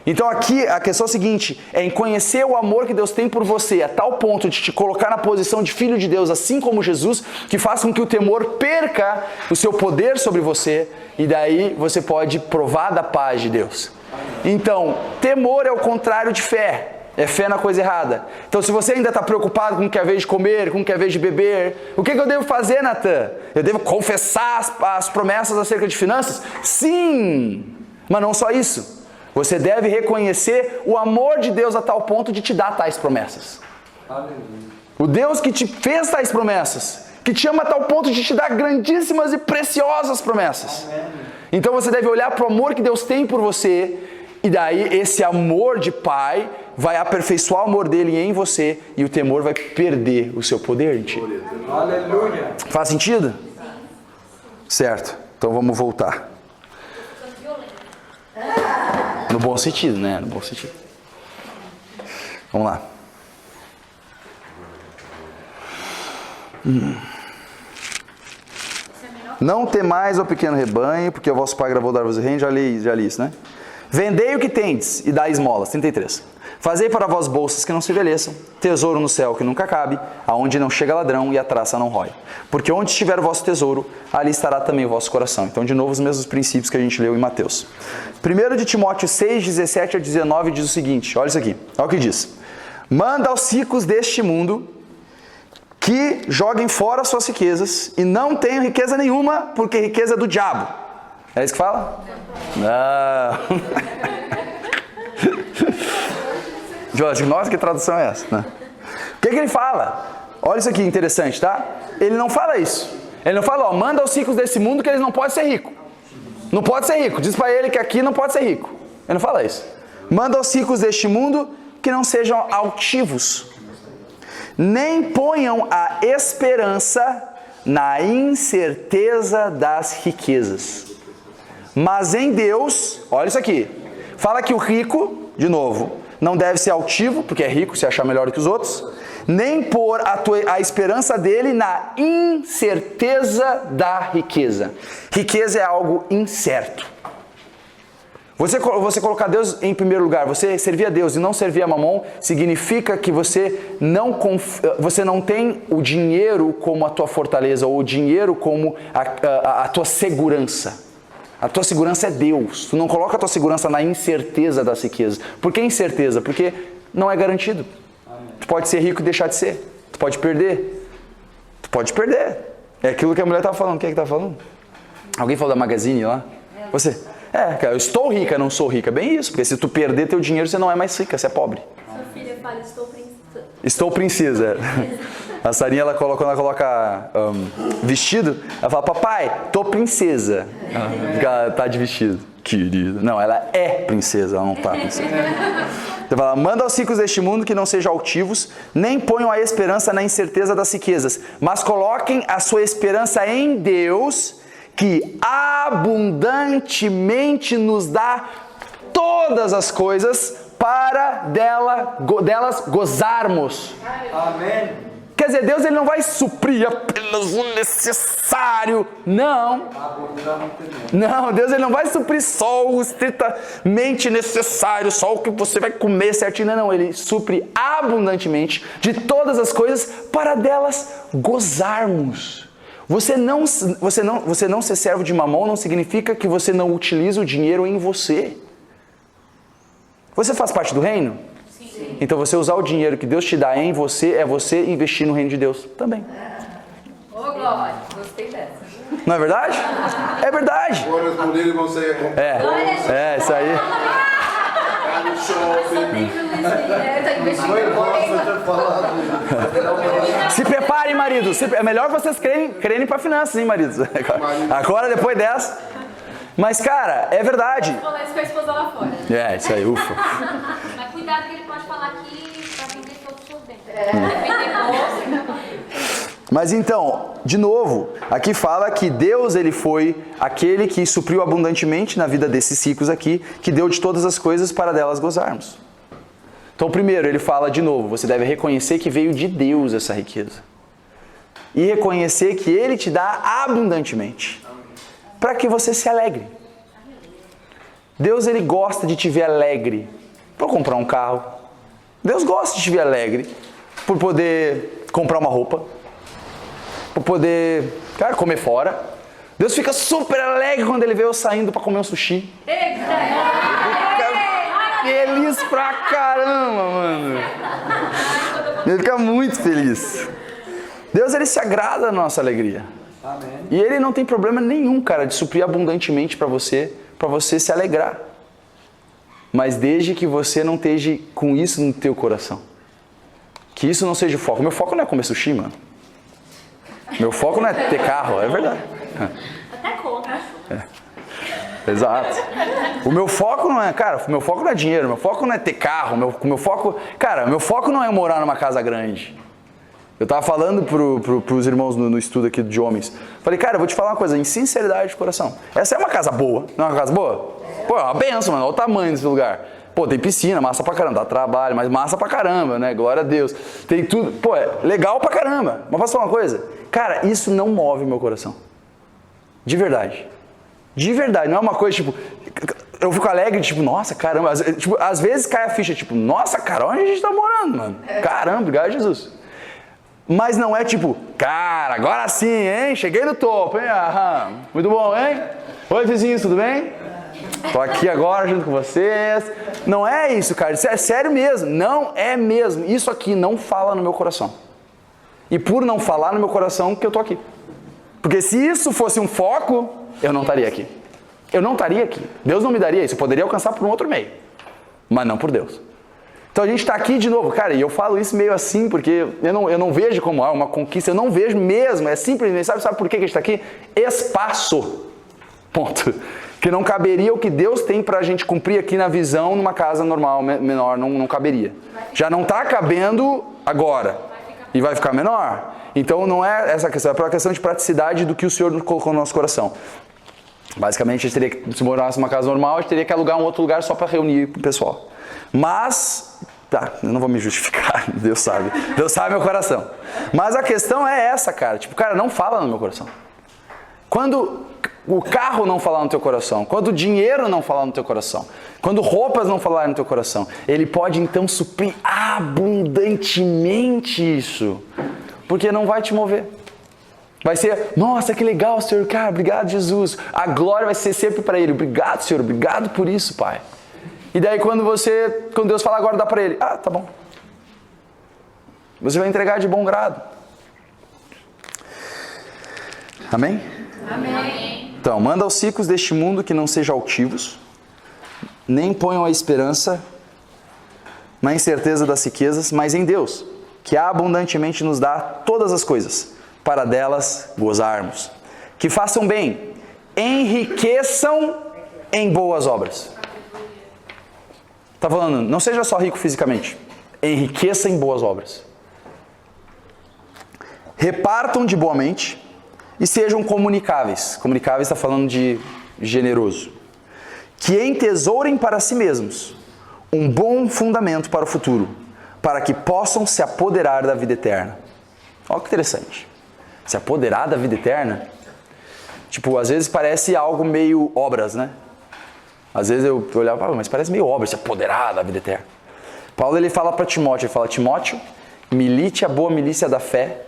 Então aqui a questão é a seguinte, é em conhecer o amor que Deus tem por você, a tal ponto de te colocar na posição de filho de Deus, assim como Jesus, que faz com que o temor perca o seu poder sobre você, e daí você pode provar da paz de Deus. Então, temor é o contrário de fé. É fé na coisa errada. Então, se você ainda está preocupado com o que é vez de comer, com o que é vez de beber, o que eu devo fazer, Natan? Eu devo confessar as promessas acerca de finanças? Sim! Mas não só isso. Você deve reconhecer o amor de Deus a tal ponto de te dar tais promessas. Aleluia. O Deus que te fez tais promessas, que te ama a tal ponto de te dar grandíssimas e preciosas promessas. Então você deve olhar para o amor que Deus tem por você, e daí esse amor de pai vai aperfeiçoar o amor dele em você, e o temor vai perder o seu poder em ti. Aleluia. Faz sentido? Certo. Então vamos voltar. No bom sentido, né? No bom sentido. Vamos lá. Não temais, ó pequeno rebanho, porque o vosso Pai gravou dar-vos o reino. Já li isso, né? Vendei o que tendes e dai esmolas. 33. Fazei para vós bolsas que não se envelheçam, tesouro no céu que nunca cabe, aonde não chega ladrão e a traça não rói. Porque onde estiver o vosso tesouro, ali estará também o vosso coração. Então, de novo, os mesmos princípios que a gente leu em Mateus. 1 de Timóteo 6, 17 a 19 diz o seguinte, olha isso aqui, olha o que diz. Manda aos ricos deste mundo que joguem fora suas riquezas e não tenham riqueza nenhuma, porque riqueza é do diabo. É isso que fala? Não. Jorge, nossa, que tradução é essa? Né? O que ele fala? Olha isso aqui, interessante, tá? Ele não fala isso. Ele não fala, ó, manda aos ricos desse mundo que eles não podem ser ricos. Não pode ser rico. Diz para ele que aqui não pode ser rico. Ele não fala isso. Manda aos ricos deste mundo que não sejam altivos. Nem ponham a esperança na incerteza das riquezas. Mas em Deus, olha isso aqui. Fala que o rico, de novo, não deve ser altivo, porque é rico, se achar melhor que os outros, nem pôr a esperança dele na incerteza da riqueza. Riqueza é algo incerto. Você colocar Deus em primeiro lugar, você servir a Deus e não servir a Mamon, significa que você não tem o dinheiro como a tua fortaleza, ou o dinheiro como a tua segurança. A tua segurança é Deus. Tu não coloca a tua segurança na incerteza das riquezas. Por que incerteza? Porque não é garantido. Amém. Tu pode ser rico e deixar de ser. Tu pode perder. Tu pode perder. É aquilo que a mulher estava falando. Quem é que estava falando? Alguém falou da Magazine lá? Você? Cara, eu estou rica, não sou rica. Bem isso, porque se tu perder teu dinheiro, você não é mais rica, você é pobre. Sua filha fala, estou princesa. Estou princesa. A Sarinha, quando ela coloca vestido, ela fala, papai, tô princesa. Ela tá de vestido. Querida. Não, ela é princesa, ela não tá princesa. Então fala, manda aos ricos deste mundo que não sejam altivos, nem ponham a esperança na incerteza das riquezas, mas coloquem a sua esperança em Deus, que abundantemente nos dá todas as coisas para delas gozarmos. Amém. Quer dizer, Deus ele não vai suprir apenas o necessário. Não. Não, Deus ele não vai suprir só o estritamente necessário, só o que você vai comer certinho. Não, ele supre abundantemente de todas as coisas para delas gozarmos. Você não ser servo de Mamon não significa que você não utiliza o dinheiro em você. Você faz parte do reino? Sim. Então você usar o dinheiro que Deus te dá em você, é você investir no reino de Deus também. Ô, Glória, gostei dessa. Não é verdade? É verdade. Agora as mulheres vão sair a comprar. Isso aí. Se preparem, maridos. É melhor vocês crerem para finanças, hein, maridos? Agora, depois dessa. Mas, cara, é verdade. Vou falar isso com a esposa lá fora. Isso aí, ufa. Mas cuidado que ele pode falar aqui pra vender todos os seus bens. Mas então, de novo, aqui fala que Deus ele foi aquele que supriu abundantemente na vida desses ricos aqui, que deu de todas as coisas para delas gozarmos. Então, primeiro, ele fala de novo, você deve reconhecer que veio de Deus essa riqueza. E reconhecer que ele te dá abundantemente. Para que você se alegre. Deus ele gosta de te ver alegre por comprar um carro. Deus gosta de te ver alegre por poder comprar uma roupa, por poder, comer fora. Deus fica super alegre quando ele vê eu saindo para comer um sushi. Ele fica feliz pra caramba, mano. Ele fica muito feliz. Deus ele se agrada da nossa alegria. Amém. E ele não tem problema nenhum, cara, de suprir abundantemente para você se alegrar. mas desde que você não esteja com isso no teu coração. Que isso não seja o foco. Meu foco não é comer sushi, mano. Meu foco não é ter carro, é verdade. Até contra. Exato. O meu foco não é, cara, o meu foco não é dinheiro, meu foco não é ter carro, meu foco, cara, meu foco não é morar numa casa grande. Eu tava falando pros irmãos no estudo aqui de homens. Falei, cara, eu vou te falar uma coisa, em sinceridade de coração. Essa é uma casa boa, não é uma casa boa? Pô, é uma benção, mano, olha o tamanho desse lugar. Pô, tem piscina, massa pra caramba, dá trabalho, mas massa pra caramba, né? Glória a Deus. Tem tudo, pô, é legal pra caramba. Mas posso falar uma coisa? Cara, isso não move meu coração. De verdade. De verdade, não é uma coisa tipo... Eu fico alegre, tipo, nossa, caramba. Às vezes cai a ficha, tipo, nossa, cara, onde a gente tá morando, mano? Caramba, obrigado, Jesus. Mas não é tipo, cara, agora sim, hein? Cheguei no topo, hein? Aham. Muito bom, hein? Oi, vizinhos, tudo bem? Tô aqui agora junto com vocês. Não é isso, cara. Isso é sério mesmo. Não é mesmo. Isso aqui não fala no meu coração. E por não falar no meu coração que eu tô aqui. Porque se isso fosse um foco, eu não estaria aqui. Eu não estaria aqui. Deus não me daria isso. Eu poderia alcançar por um outro meio. Mas não por Deus. Então a gente está aqui de novo. Cara, e eu falo isso meio assim, porque eu não vejo como uma conquista. Eu não vejo mesmo. É simplesmente, sabe por que a gente está aqui? Espaço. Ponto. Que não caberia o que Deus tem para a gente cumprir aqui na visão numa casa normal, menor. Não caberia. Já não está cabendo agora. E vai ficar menor. Então não é essa questão. É pela questão de praticidade do que o Senhor colocou no nosso coração. Basicamente, a gente teria que, se morasse numa casa normal, a gente teria que alugar um outro lugar só para reunir o pessoal. Mas, tá, eu não vou me justificar, Deus sabe. Deus sabe meu coração. Mas a questão é essa, cara. Tipo, cara, não fala no meu coração. Quando o carro não falar no teu coração, quando o dinheiro não falar no teu coração, quando roupas não falarem no teu coração, ele pode então suprir abundantemente isso. Porque não vai te mover. Vai ser, nossa, que legal, Senhor, cara, obrigado, Jesus. A glória vai ser sempre para Ele. Obrigado, Senhor, obrigado por isso, Pai. E daí quando Deus fala agora, dá para Ele. Ah, tá bom. Você vai entregar de bom grado. Amém? Amém. Então, manda aos ciclos deste mundo que não sejam altivos, nem ponham a esperança na incerteza das riquezas, mas em Deus, que abundantemente nos dá todas as coisas, para delas gozarmos. Que façam bem, enriqueçam em boas obras. Está falando, não seja só rico fisicamente, enriqueça em boas obras. Repartam de boa mente e sejam comunicáveis. Comunicáveis está falando de generoso. Que entesourem para si mesmos um bom fundamento para o futuro, para que possam se apoderar da vida eterna. Olha que interessante. Se apoderar da vida eterna, tipo, às vezes parece algo meio obras, né? Às vezes eu olhava, mas parece meio obras, se apoderar da vida eterna. Paulo, ele fala para Timóteo, ele fala, Timóteo, milite a boa milícia da fé,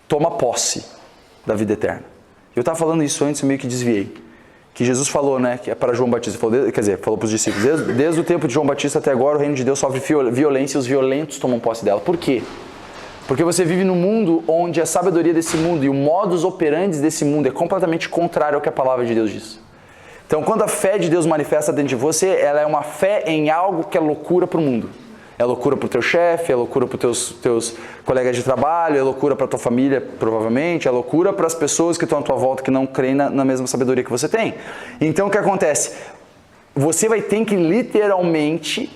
toma posse da vida eterna. Eu estava falando isso antes, eu meio que desviei. Que Jesus falou, né, que é para João Batista, falou para os discípulos, desde o tempo de João Batista até agora, o reino de Deus sofre violência e os violentos tomam posse dela. Por quê? Porque você vive num mundo onde a sabedoria desse mundo e o modus operandi desse mundo é completamente contrário ao que a palavra de Deus diz. Então, quando a fé de Deus manifesta dentro de você, ela é uma fé em algo que é loucura para o mundo. É loucura para o teu chefe, é loucura para os teus colegas de trabalho, é loucura para a tua família, provavelmente, é loucura para as pessoas que estão à tua volta que não creem na mesma sabedoria que você tem. Então, o que acontece? Você vai ter que literalmente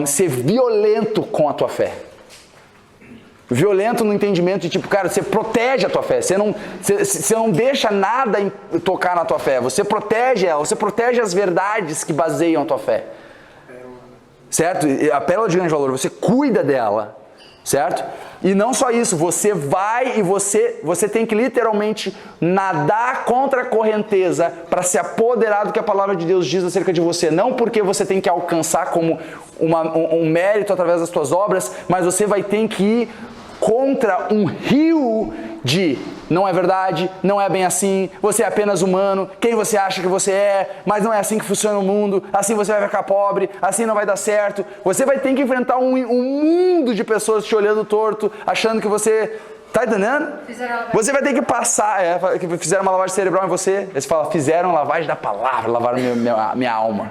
ser violento com a tua fé. Violento no entendimento de tipo, cara, você protege a tua fé, você não deixa nada tocar na tua fé, você protege ela, você protege as verdades que baseiam a tua fé, certo? A pérola de grande valor, você cuida dela, certo? E não só isso, você vai e você tem que literalmente nadar contra a correnteza para se apoderar do que a palavra de Deus diz acerca de você, não porque você tem que alcançar como um mérito através das tuas obras, mas você vai ter que ir contra um rio de não é verdade, não é bem assim, você é apenas humano, quem você acha que você é, mas não é assim que funciona o mundo, assim você vai ficar pobre, assim não vai dar certo. Você vai ter que enfrentar um mundo de pessoas te olhando torto, achando que você... Tá entendendo? Você vai ter que passar, que fizeram uma lavagem cerebral em você, eles falam, fizeram lavagem da palavra, lavaram minha alma.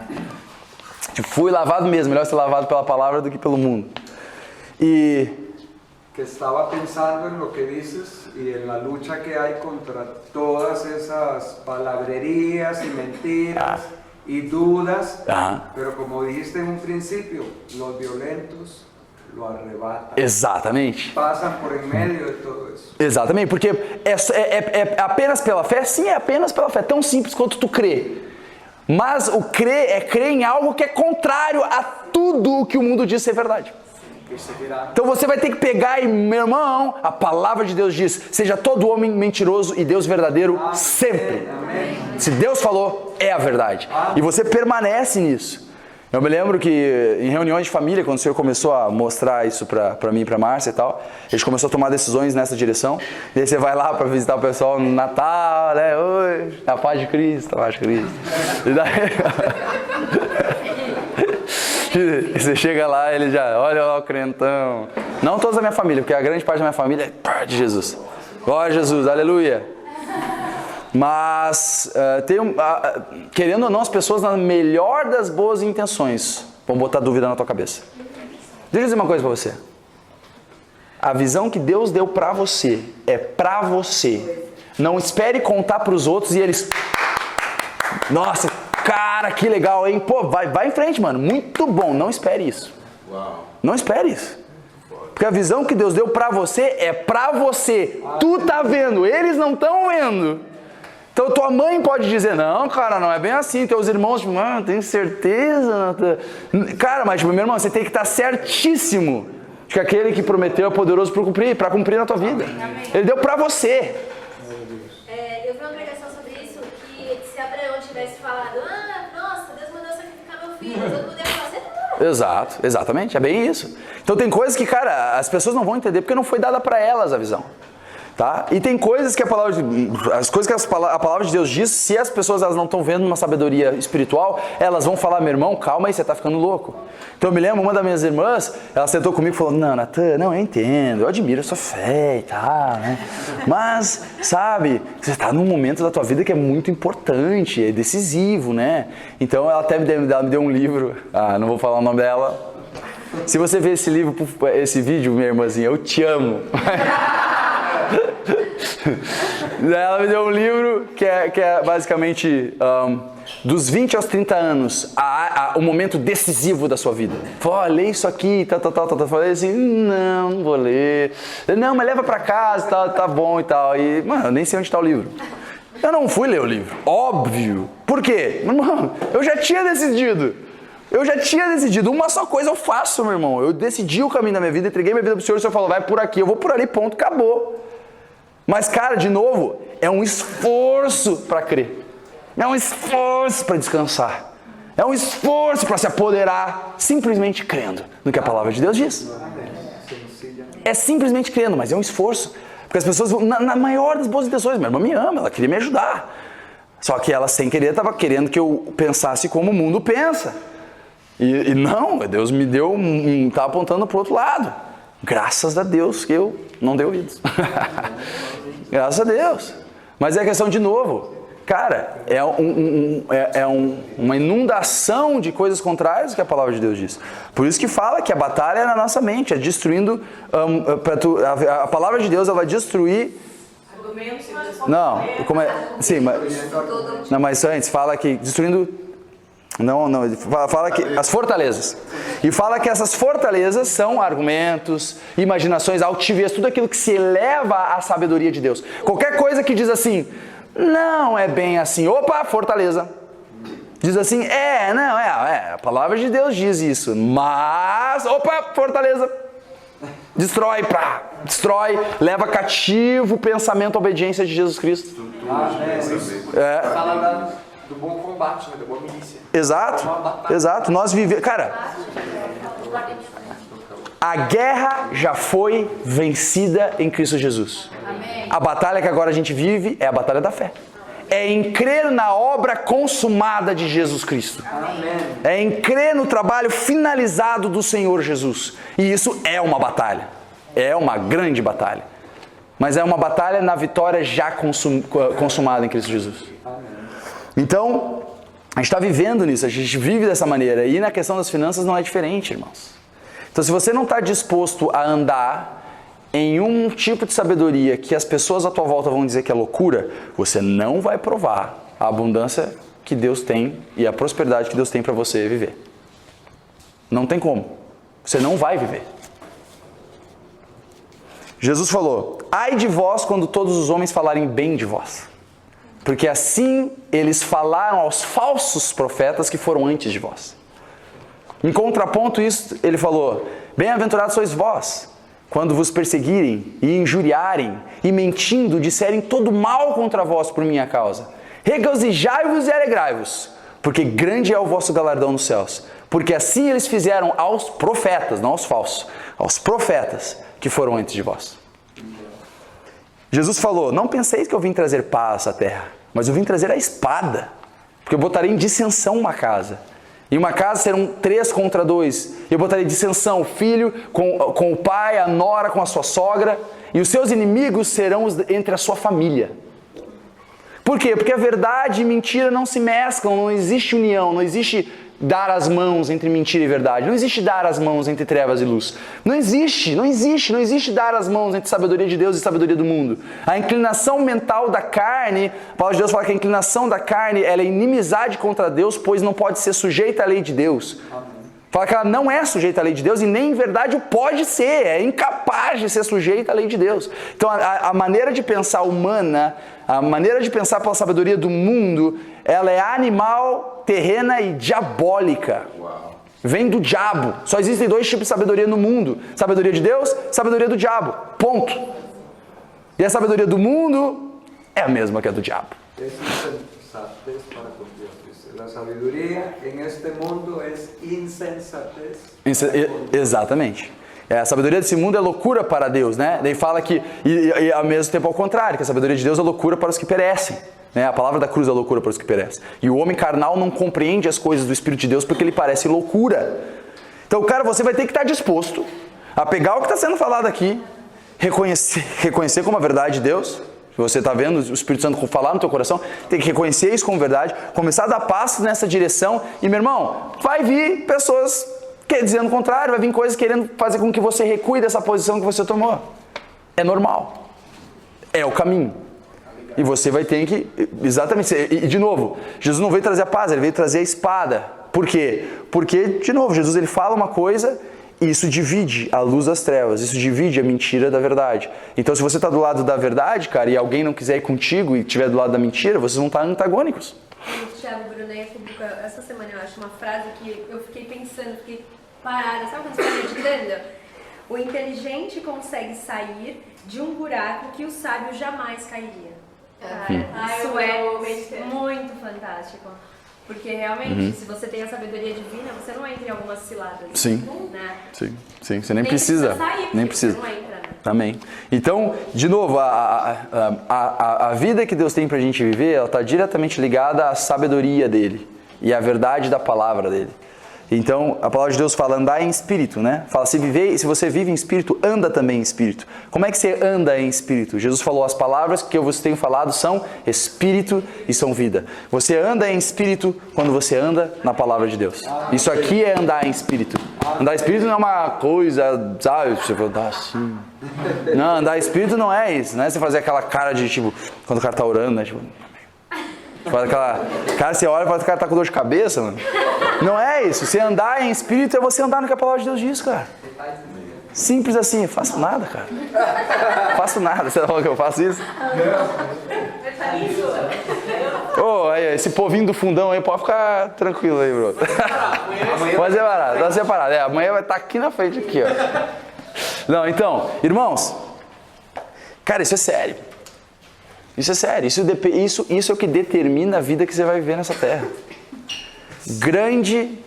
Fui lavado mesmo, melhor ser lavado pela palavra do que pelo mundo. E Que estaba pensando en lo que dices y en la lucha que hay contra todas esas palabrerías y mentiras y dudas, pero como dijiste en un principio, los violentos lo arrebatan. exatamente. Passam por em meio de tudo isso. Exatamente, porque é apenas pela fé? Sim, é apenas pela fé, tão simples quanto tu crê. Mas o crer é crer em algo que é contrário a tudo o que o mundo diz ser verdade. Então você vai ter que pegar e, meu irmão, a palavra de Deus diz, seja todo homem mentiroso e Deus verdadeiro sempre. Se Deus falou, é a verdade. E você permanece nisso. Eu me lembro que em reuniões de família, quando o Senhor começou a mostrar isso pra mim e pra Márcia e tal, a gente começou a tomar decisões nessa direção. E aí você vai lá pra visitar o pessoal no Natal, né? Oi, a paz de Cristo, a paz de Cristo. E daí... Você chega lá, ele já, olha lá o crentão. Não todos da minha família, porque a grande parte da minha família é de Jesus. Glória a Jesus, aleluia. Mas, querendo ou não, as pessoas, na melhor das boas intenções, vão botar dúvida na tua cabeça. Deixa eu dizer uma coisa pra você. A visão que Deus deu pra você é pra você. Não espere contar pros outros e eles... Nossa, cara, que legal, hein? Pô, vai em frente, mano. Muito bom. Não espere isso. Não espere isso. Porque a visão que Deus deu pra você é pra você. Tu tá vendo, eles não estão vendo. Então tua mãe pode dizer, não, cara, não é bem assim. Teus irmãos, mano, tenho certeza. Cara, mas meu irmão, você tem que estar certíssimo de que aquele que prometeu é poderoso para cumprir na tua vida. Ele deu pra você. Eu vi uma pregação sobre isso, que se Abraão tivesse falado, nossa, Deus mandou sacrificar meu filho, todo mundo ia falar, você não. Exato, exatamente, é bem isso. Então tem coisas que, cara, as pessoas não vão entender porque não foi dada para elas a visão. Tá? E tem coisas que a palavra de Deus diz, se as pessoas elas não estão vendo uma sabedoria espiritual, elas vão falar, meu irmão, calma aí, você está ficando louco. Então eu me lembro, uma das minhas irmãs, ela sentou comigo e falou, não, Natan, não, eu entendo, eu admiro a sua fé e tal, né? Mas, sabe, você está num momento da tua vida que é muito importante, é decisivo, né? Então ela até me deu um livro, não vou falar o nome dela. Se você ver esse livro, esse vídeo, minha irmãzinha, eu te amo. Ela me deu um livro que é basicamente dos 20 aos 30 anos, o momento decisivo da sua vida. Falou, lê isso aqui, tal. Eu falei assim, não vou ler. Não, mas leva pra casa, tá bom e tal. E, mano, eu nem sei onde tá o livro. Eu não fui ler o livro, óbvio. Por quê? Mano, eu já tinha decidido. Uma só coisa eu faço, meu irmão. Eu decidi o caminho da minha vida, entreguei minha vida pro Senhor, o Senhor falou, vai por aqui, eu vou por ali, ponto, acabou. Mas, cara, de novo, é um esforço para crer. É um esforço para descansar. É um esforço para se apoderar, simplesmente crendo no que a palavra de Deus diz. É simplesmente crendo, mas é um esforço. Porque as pessoas, na maior das boas intenções, minha irmã me ama, ela queria me ajudar. Só que ela, sem querer, estava querendo que eu pensasse como o mundo pensa. E não, Deus me deu, estava apontando para o outro lado. Graças a Deus que eu não dei ouvidos. Graças a Deus. Mas é questão de novo. Cara, uma inundação de coisas contrárias que a palavra de Deus diz. Por isso que fala que a batalha é na nossa mente, é destruindo. A palavra de Deus ela vai destruir. Não, como é? Sim, mas antes fala que destruindo. Não, fala que as fortalezas. E fala que essas fortalezas são argumentos, imaginações, altivez, tudo aquilo que se eleva à sabedoria de Deus. Qualquer coisa que diz assim, não é bem assim, opa, fortaleza. Diz assim, a palavra de Deus diz isso, mas, opa, fortaleza. Destrói, leva cativo o pensamento à obediência de Jesus Cristo. Fala do bom combate, né? Da boa milícia. Exato. Nós vivemos... Cara, a guerra já foi vencida em Cristo Jesus. Amém. A batalha que agora a gente vive é a batalha da fé. É em crer na obra consumada de Jesus Cristo. Amém. É em crer no trabalho finalizado do Senhor Jesus. E isso é uma batalha. É uma grande batalha. Mas é uma batalha na vitória já consumada em Cristo Jesus. Então, A gente está vivendo nisso, a gente vive dessa maneira. E na questão das finanças não é diferente, irmãos. Então, se você não está disposto a andar em um tipo de sabedoria que as pessoas à tua volta vão dizer que é loucura, você não vai provar a abundância que Deus tem e a prosperidade que Deus tem para você viver. Não tem como. Você não vai viver. Jesus falou: ai de vós quando todos os homens falarem bem de vós, porque assim eles falaram aos falsos profetas que foram antes de vós. Em contraponto isso, ele falou: bem-aventurados sois vós, quando vos perseguirem e injuriarem e mentindo disserem todo mal contra vós por minha causa. Regozijai-vos e alegrai-vos, porque grande é o vosso galardão nos céus. Porque assim eles fizeram aos profetas, não aos falsos, aos profetas que foram antes de vós. Jesus falou: não penseis que eu vim trazer paz à terra, mas eu vim trazer a espada, porque eu botarei em dissensão uma casa. Em uma casa serão 3 contra 2. Eu botarei dissensão, o filho com o pai, a nora com a sua sogra, e os seus inimigos serão entre a sua família. Por quê? Porque a verdade e mentira não se mesclam, não existe união, não existe dar as mãos entre mentira e verdade, não existe dar as mãos entre trevas e luz. Não existe dar as mãos entre sabedoria de Deus e sabedoria do mundo. A inclinação mental da carne, a palavra de Deus fala que a inclinação da carne ela é inimizade contra Deus, pois não pode ser sujeita à lei de Deus. Fala que ela não é sujeita à lei de Deus e nem em verdade o pode ser, é incapaz de ser sujeita à lei de Deus. Então a maneira de pensar humana, a maneira de pensar pela sabedoria do mundo, ela é animal, terrena e diabólica. Uau. Vem do diabo. Só existem 2 tipos de sabedoria no mundo: sabedoria de Deus, sabedoria do diabo. Ponto. E a sabedoria do mundo é a mesma que a do diabo. A sabedoria em este mundo é insensatez. Exatamente. A sabedoria desse mundo é loucura para Deus, né? Daí fala que, e ao mesmo tempo ao contrário, que a sabedoria de Deus é loucura para os que perecem. Né? A palavra da cruz é loucura para os que perecem. E o homem carnal não compreende as coisas do Espírito de Deus porque ele parece loucura. Então, cara, você vai ter que estar disposto a pegar o que está sendo falado aqui, reconhecer como a verdade de Deus. Se você está vendo o Espírito Santo falar no teu coração, tem que reconhecer isso como verdade, começar a dar passos nessa direção. E, meu irmão, vai vir pessoas dizendo o contrário, vai vir coisas querendo fazer com que você recue dessa posição que você tomou. É normal. É o caminho. E você vai ter que... Exatamente. E, de novo, Jesus não veio trazer a paz, ele veio trazer a espada. Por quê? Porque, de novo, Jesus ele fala uma coisa... E isso divide a luz das trevas, isso divide a mentira da verdade. Então, se você está do lado da verdade, cara, e alguém não quiser ir contigo e estiver do lado da mentira, vocês vão estar antagônicos. O Thiago Brunet publicou essa semana, eu acho, uma frase que eu fiquei pensando, fiquei parada, sabe quando você está meditando? O inteligente consegue sair de um buraco que o sábio jamais cairia. Cara, isso é muito fantástico. Porque realmente, se você tem a sabedoria divina, você não entra em algumas ciladas. Sim. Né? Sim. Você nem precisa. Sair, nem precisa. Você não entra, né? Amém. Então, de novo, a vida que Deus tem pra gente viver, ela está diretamente ligada à sabedoria dele e à verdade da palavra dele. Então, a palavra de Deus fala andar em espírito, né? Fala, se você vive em espírito, anda também em espírito. Como é que você anda em espírito? Jesus falou, as palavras que eu vos tenho falado são espírito e são vida. Você anda em espírito quando você anda na palavra de Deus. Isso aqui é andar em espírito. Andar em espírito não é uma coisa, sabe? Você vai andar assim. Não, andar em espírito não é isso. Não é você fazer aquela cara de, tipo, quando o cara tá orando, né? Tipo... Faz aquela... Cara, você olha e fala que o cara tá com dor de cabeça, mano. Não é isso. Você andar em espírito é você andar no que a palavra de Deus diz, cara. Simples assim. Eu faço nada, cara. Faço nada. Você tá falando que eu faço isso? Ô, aí, esse povinho do fundão aí, pode ficar tranquilo aí, bro. Vai separar, tá separado. Amanhã vai estar aqui na frente, aqui, ó. Não, então, irmãos. Cara, isso é sério. Isso é sério, isso é o que determina a vida que você vai viver nessa terra. Grande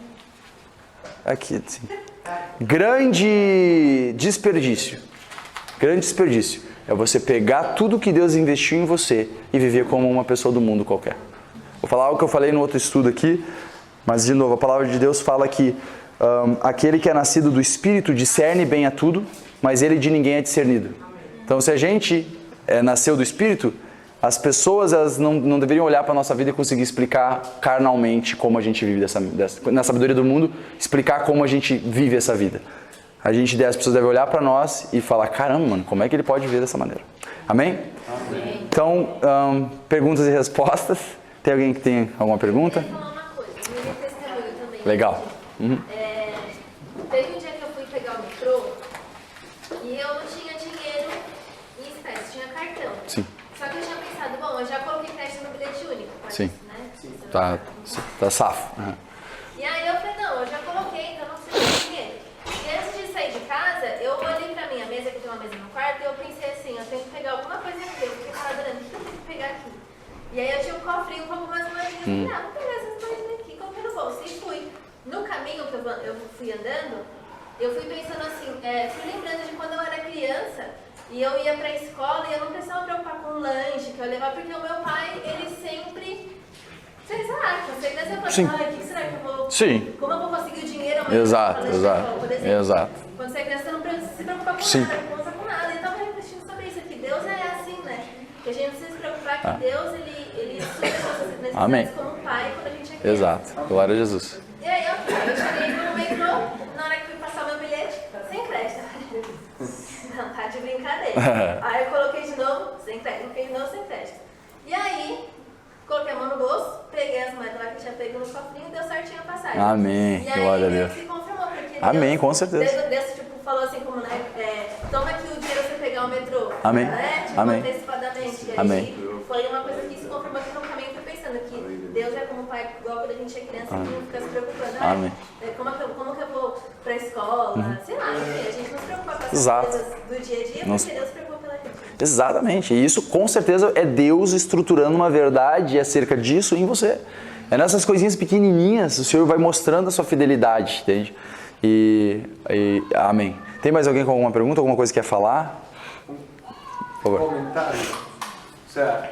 desperdício é você pegar tudo que Deus investiu em você e viver como uma pessoa do mundo qualquer. Vou falar algo que eu falei no outro estudo aqui, mas de novo, a palavra de Deus fala que aquele que é nascido do Espírito discerne bem a tudo, mas ele de ninguém é discernido. Então, se a gente nasceu do Espírito, as pessoas elas não deveriam olhar para a nossa vida e conseguir explicar carnalmente como a gente vive na sabedoria do mundo, explicar como a gente vive essa vida. As pessoas devem olhar para nós e falar, caramba, mano, como é que ele pode viver dessa maneira? Amém? Amém. Então, perguntas e respostas. Tem alguém que tem alguma pergunta? Eu queria falar uma coisa, meu testemunho também. Legal. Uhum. Teve um dia que eu fui pegar o metrô e eu não tinha dinheiro em espécie, tinha cartão. Sim. Só que eu tinha pensado, bom, eu já coloquei crédito no bilhete único. Sim. Né? Sim. Tá safo. Uhum. E aí eu falei, não, eu já coloquei, então não preciso de dinheiro. E antes de sair de casa, eu olhei pra minha mesa, que tem uma mesa no quarto, e eu pensei assim, eu tenho que pegar alguma coisa aqui. Eu fiquei parada olhando, o que eu tenho que pegar aqui? E aí eu tinha um cofrinho com algumas moedinhas, eu falei, vou pegar essas moedinhas aqui, coloquei no bolso e fui. No caminho que eu fui andando, eu fui pensando assim, fui lembrando de quando eu era criança, e eu ia pra escola e eu não precisava me preocupar com lanche que eu ia levar, porque o meu pai, ele sempre... Vocês acham? Você deve pensar, o que será que eu vou... Sim. Como eu vou conseguir o dinheiro amanhã? Exato. Por exemplo. Exato. Quando você é criança, você não precisa se preocupar com nada, não conta com nada. E eu tava refletindo sobre isso, que Deus é assim, né? Que a gente precisa se preocupar que Deus, ele supre as nossas necessidades Amém. como pai quando a gente é criança. Exato. Glória a Jesus. E aí eu cheguei no metrô, na hora que fui passar meu bilhete, sem crédito. Não, tá de brincadeira. Aí eu coloquei de novo, sem crédito, coloquei de novo, sem crédito. E aí, coloquei a mão no bolso, peguei as moedas lá que eu tinha pego no cofrinho e deu certinho a passagem. Amém. E aí Glória a Deus. se confirmou, porque Amém, Deus, com certeza. Deus tipo, falou assim como, né, toma aqui o dinheiro pra você pegar o metrô. Amém. Né? Tipo, Amém. antecipadamente. E aí Amém. foi uma coisa que se confirmou que no caminho eu fui pensando, que Deus é como pai, igual quando a gente é criança, que não fica se preocupando. Amém. Como que eu vou pra escola? Sei lá, enfim, a gente não se preocupa com as Exato. coisas do dia a dia, porque Deus se preocupa pela gente. Exatamente. E isso, com certeza, é Deus estruturando uma verdade acerca disso em você. É nessas coisinhas pequenininhas, o Senhor vai mostrando a sua fidelidade, entende? Amém. Tem mais alguém com alguma pergunta, alguma coisa que quer falar? Por favor. Comentario. O sea,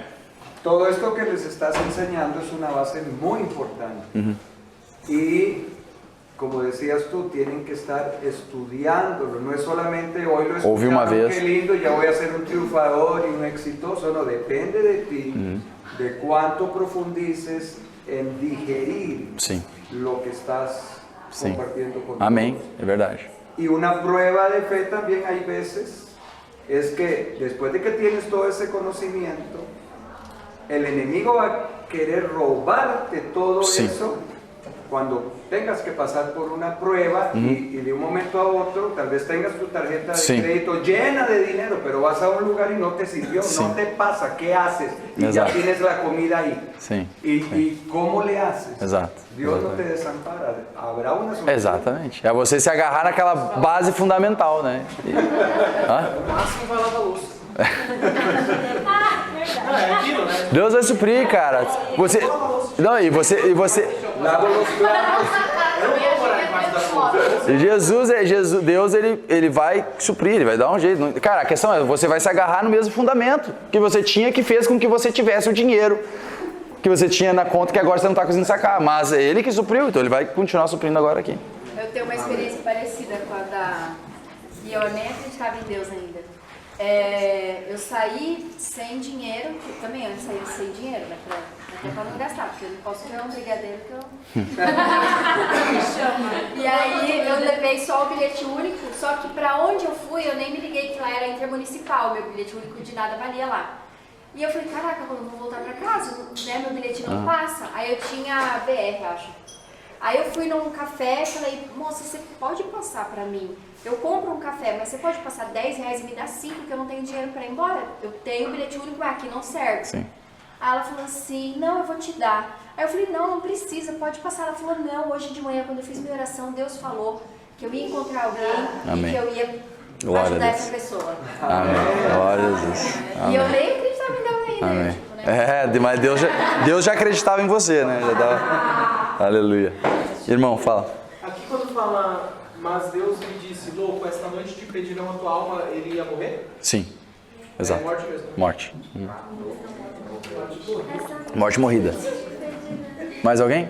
todo esto que les estás enseñando es una base muy importante. Y, como decías tú, tienen que estar estudiándolo. No es solamente hoy lo Ouvi uma escucharon, vez. qué lindo, ya voy a ser un triunfador y un exitoso. No, depende de ti, de cuánto profundices en digerir Sim. lo que estás Sim. compartiendo con Amém. todos. É verdade. Y una prueba de fe también hay veces es que después de que tienes todo ese conocimiento, el enemigo va a querer robarte todo Sí. eso cuando tengas que pasar por una prueba y de un momento a otro tal vez tengas tu tarjeta de Sí. crédito llena de dinero, pero vas a un lugar y no te sirvió, Sí. no te pasa, ¿qué haces? Y Exacto. ya tienes la comida ahí. Sim. ¿Y cómo le haces? Exato. Dios no te Exatamente. desampara, habrá una solución. Exatamente. É você se agarrar naquela base fundamental, né? Hã? O máximo vai lavar a louça. Ah, verdade. Não, é aquilo, né? Deus vai suprir, cara. Você. Não, e você. Lavo los platos. Eu não vou morar embaixo da ponte. Deus, ele vai suprir, ele vai dar um jeito. Cara, a questão é, você vai se agarrar no mesmo fundamento que você tinha, que fez com que você tivesse o dinheiro que você tinha na conta, que agora você não está conseguindo sacar. Mas é ele que supriu, então ele vai continuar suprindo agora aqui. Eu tenho uma experiência parecida com a da... E eu nem acreditava em Deus ainda. Eu saí sem dinheiro, que também antes saí sem dinheiro, né? Pra não gastar, porque eu não posso ter um brigadeiro que eu... Me chama. E aí eu levei só o bilhete único, só que pra onde eu fui, eu nem me liguei que lá era intermunicipal, meu bilhete único de nada valia lá. E eu falei, caraca, eu não vou voltar pra casa, né? Meu bilhete não passa. Aí eu tinha BR, acho. Aí eu fui num café e falei, moça, você pode passar pra mim? Eu compro um café, mas você pode passar R$10 e me dar 5, porque eu não tenho dinheiro pra ir embora. Eu tenho o bilhete único aqui, não serve. Sim. Aí ela falou assim, não, eu vou te dar. Aí eu falei, não precisa, pode passar. Ela falou, não, hoje de manhã, quando eu fiz minha oração, Deus falou que eu ia encontrar alguém Amém. e que eu ia Glória ajudar a Deus. essa pessoa. Amém. Glória a Deus. E eu nem acreditava em Deus ainda, Amém. tipo, né? Mas Deus já acreditava em você, né? Já dava... Aleluia. Irmão, fala. Aqui quando fala, mas Deus lhe disse, louco, esta noite te pedirão a tua alma, ele ia morrer? Sim. Exato. É morte mesmo. Morte. Morte morrida. Mais alguém?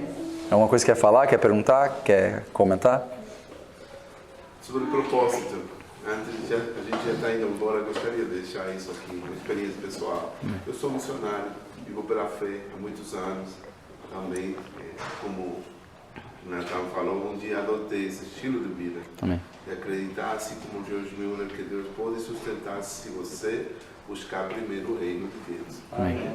Alguma coisa que quer falar, quer perguntar, quer comentar? Sobre o propósito. antes a gente já está indo embora, gostaria de deixar isso aqui, uma experiência pessoal. Eu sou missionário, vivo pela fé há muitos anos. Também, como o Nathan falou, um dia adotei esse estilo de vida. Amém. De acreditar, assim como George Mueller, que Deus pode sustentar se você buscar primeiro o reino de Deus. Amém.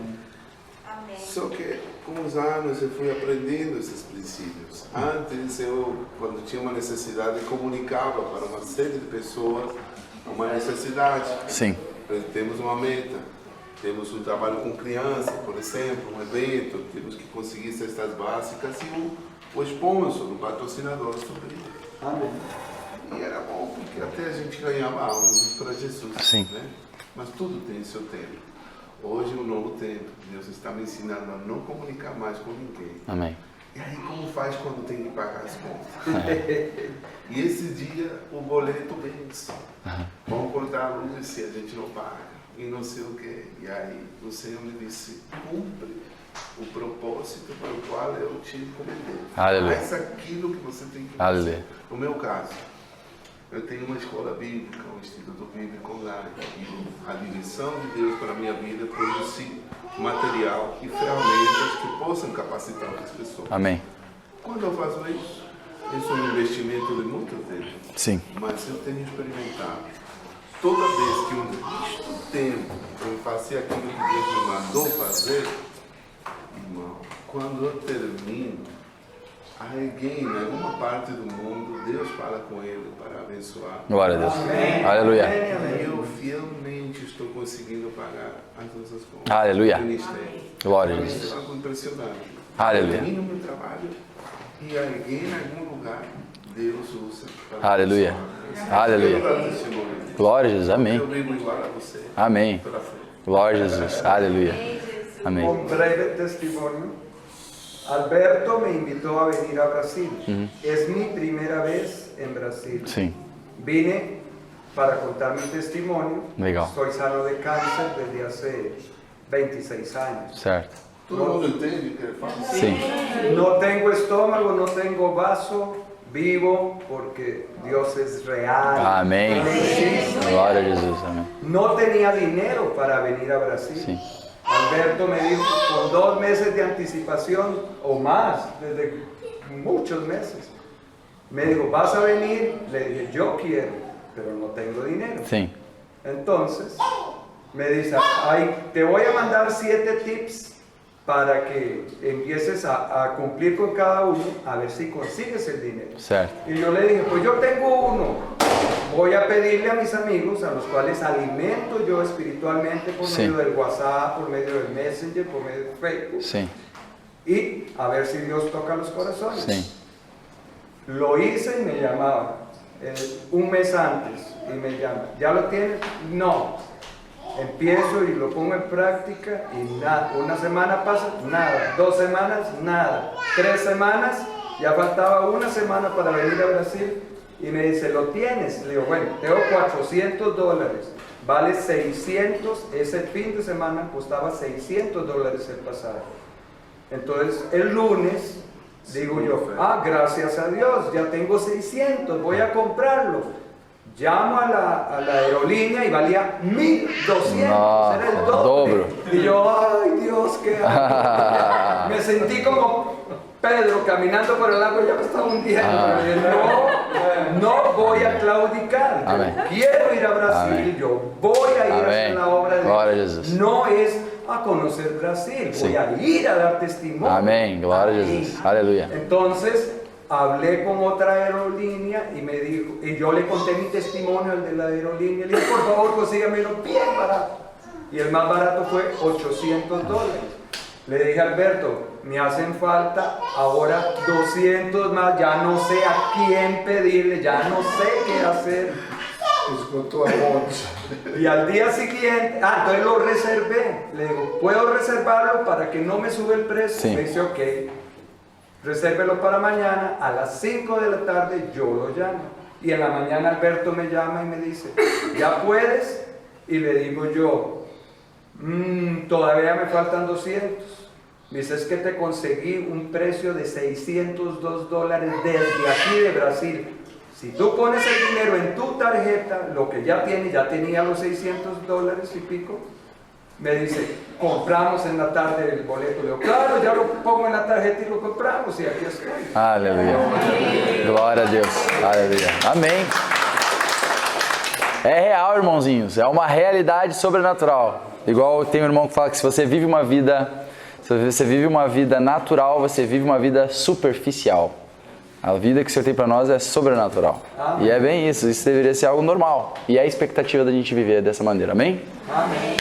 Amém. Só que com os anos eu fui aprendendo esses princípios. Antes eu, quando tinha uma necessidade, comunicava para uma série de pessoas uma necessidade. Sim. Temos uma meta, temos um trabalho com criança, por exemplo, um evento, temos que conseguir cestas básicas e o sponsor, o patrocinador sobre isso. Amém. E era bom porque até a gente ganhava almas para Jesus. Sim. Né? Mas tudo tem seu tempo. Hoje é um novo tempo. Deus está me ensinando a não comunicar mais com ninguém. Amém. E aí como faz quando tem que pagar as contas? E esse dia o boleto vence. Vamos cortar a luz se a gente não paga. E não sei o quê. E aí o Senhor me disse, cumpre o propósito para o qual eu te encomendei. Aleluia. Faz aquilo que você tem que fazer. Aleluia. No meu caso, eu tenho uma escola bíblica, um instituto bíblico online. E a direção de Deus para a minha vida é produzir material e ferramentas que possam capacitar outras pessoas. Amém. Quando eu faço isso é um investimento de muito tempo. Sim. Mas eu tenho experimentado. Toda vez que eu invisto tempo para fazer aquilo que Deus me mandou fazer, irmão, quando eu termino, alguém, em alguma parte do mundo, Deus fala com ele para abençoar. Glória a Deus. Amém. Aleluia. E eu fielmente estou conseguindo pagar as nossas contas. Aleluia. do ministério. Glória a Isso Deus. é algo impressionante. Aleluia. Eu termino meu trabalho e alguém, em algum lugar, Deus usa para Aleluia. abençoar. Aleluia. Eu quero dar testemunho. Glória a Jesus. Amém. Eu vivo igual a você. Amém. Pela fé. Glória a Jesus. Aleluia. Amém. Un breve testimonio. Alberto me invitó a venir a Brasil. Es mi primera vez en Brasil. Sim. Vine para contar mi testimonio. Legal. Soy sano de cáncer desde hace 26 años. Certo. Todo mundo entende o que ele fala? Sim. No tengo estómago, no tengo vaso, vivo porque Dios es real. Amém. Él existe. Glória a Jesus. Amém. No tenía dinero para venir a Brasil. Sim. Alberto me dijo, con 2 meses de anticipación o más, desde muchos meses, me dijo, ¿vas a venir? Le dije, yo quiero, pero no tengo dinero. Sim. Entonces, me dice, "Ay, te voy a mandar 7 tips para que empieces a cumplir con cada uno, a ver si consigues el dinero." Certo. Y yo le dije, pues yo tengo uno. Voy a pedirle a mis amigos, a los cuales alimento yo espiritualmente por Sí. medio del WhatsApp, por medio del Messenger, por medio de Facebook, Sim. y a ver si Dios toca los corazones. Sim. Lo hice y me llamaba un mes antes y me llama. ¿Ya lo tienes? No. Empiezo y lo pongo en práctica y nada. Una semana pasa, nada. 2 semanas, nada. 3 semanas, ya faltaba una semana para venir a Brasil y me dice, ¿lo tienes? Le digo, bueno, tengo $400. Vale 600, ese fin de semana costaba $600 el pasaje. Entonces el lunes digo yo, gracias a Dios, ya tengo 600, voy a comprarlo. Llamo a la aerolínea y valía 1.200, No, era el doble. dobro. Y yo, ay Dios, ¿qué hago? Me sentí como Pedro caminando por el agua, ya me estaba hundiendo. Y dije, no voy a claudicar. Yo Amén. quiero ir a Brasil, Amén. yo voy a ir a hacer Amén. la obra de Glória a Dios. Jesus. No es a conocer Brasil, Sí. voy a ir a dar testimonio. Amém. Glória a Ahí. Jesus. Aleluia. Entonces hablé con otra aerolínea y me dijo, y yo le conté mi testimonio al de la aerolínea, le dije, por favor, consígamelo bien barato. Y el más barato fue $800. Le dije a Alberto, me hacen falta ahora 200 más, ya no sé a quién pedirle, ya no sé qué hacer. Esgotou a monte. Y al día siguiente, entonces lo reservé. Le digo, ¿puedo reservarlo para que no me sube el precio? Sí. Me dice, ok, resérvelo para mañana, a las 5 de la tarde yo lo llamo. Y en la mañana Alberto me llama y me dice, ¿ya puedes? Y le digo yo, todavía me faltan 200. Me dice, es que te conseguí un precio de $602 desde aquí de Brasil. Si tú pones el dinero en tu tarjeta, lo que ya tenía los $600 y pico, me dice, compramos en la tarde el boleto. Le digo, claro, ya lo pongo en la tarjeta y lo compramos y aquí estoy. Aleluia. Glória a Deus. Aleluia. Amém. É real, irmãozinhos. É uma realidade sobrenatural. Igual tem um irmão que fala que se você vive uma vida natural, você vive uma vida superficial. A vida que o Senhor tem para nós é sobrenatural. Amém. E é bem isso. Isso deveria ser algo normal. E é a expectativa da gente viver dessa maneira. Amém? Amém.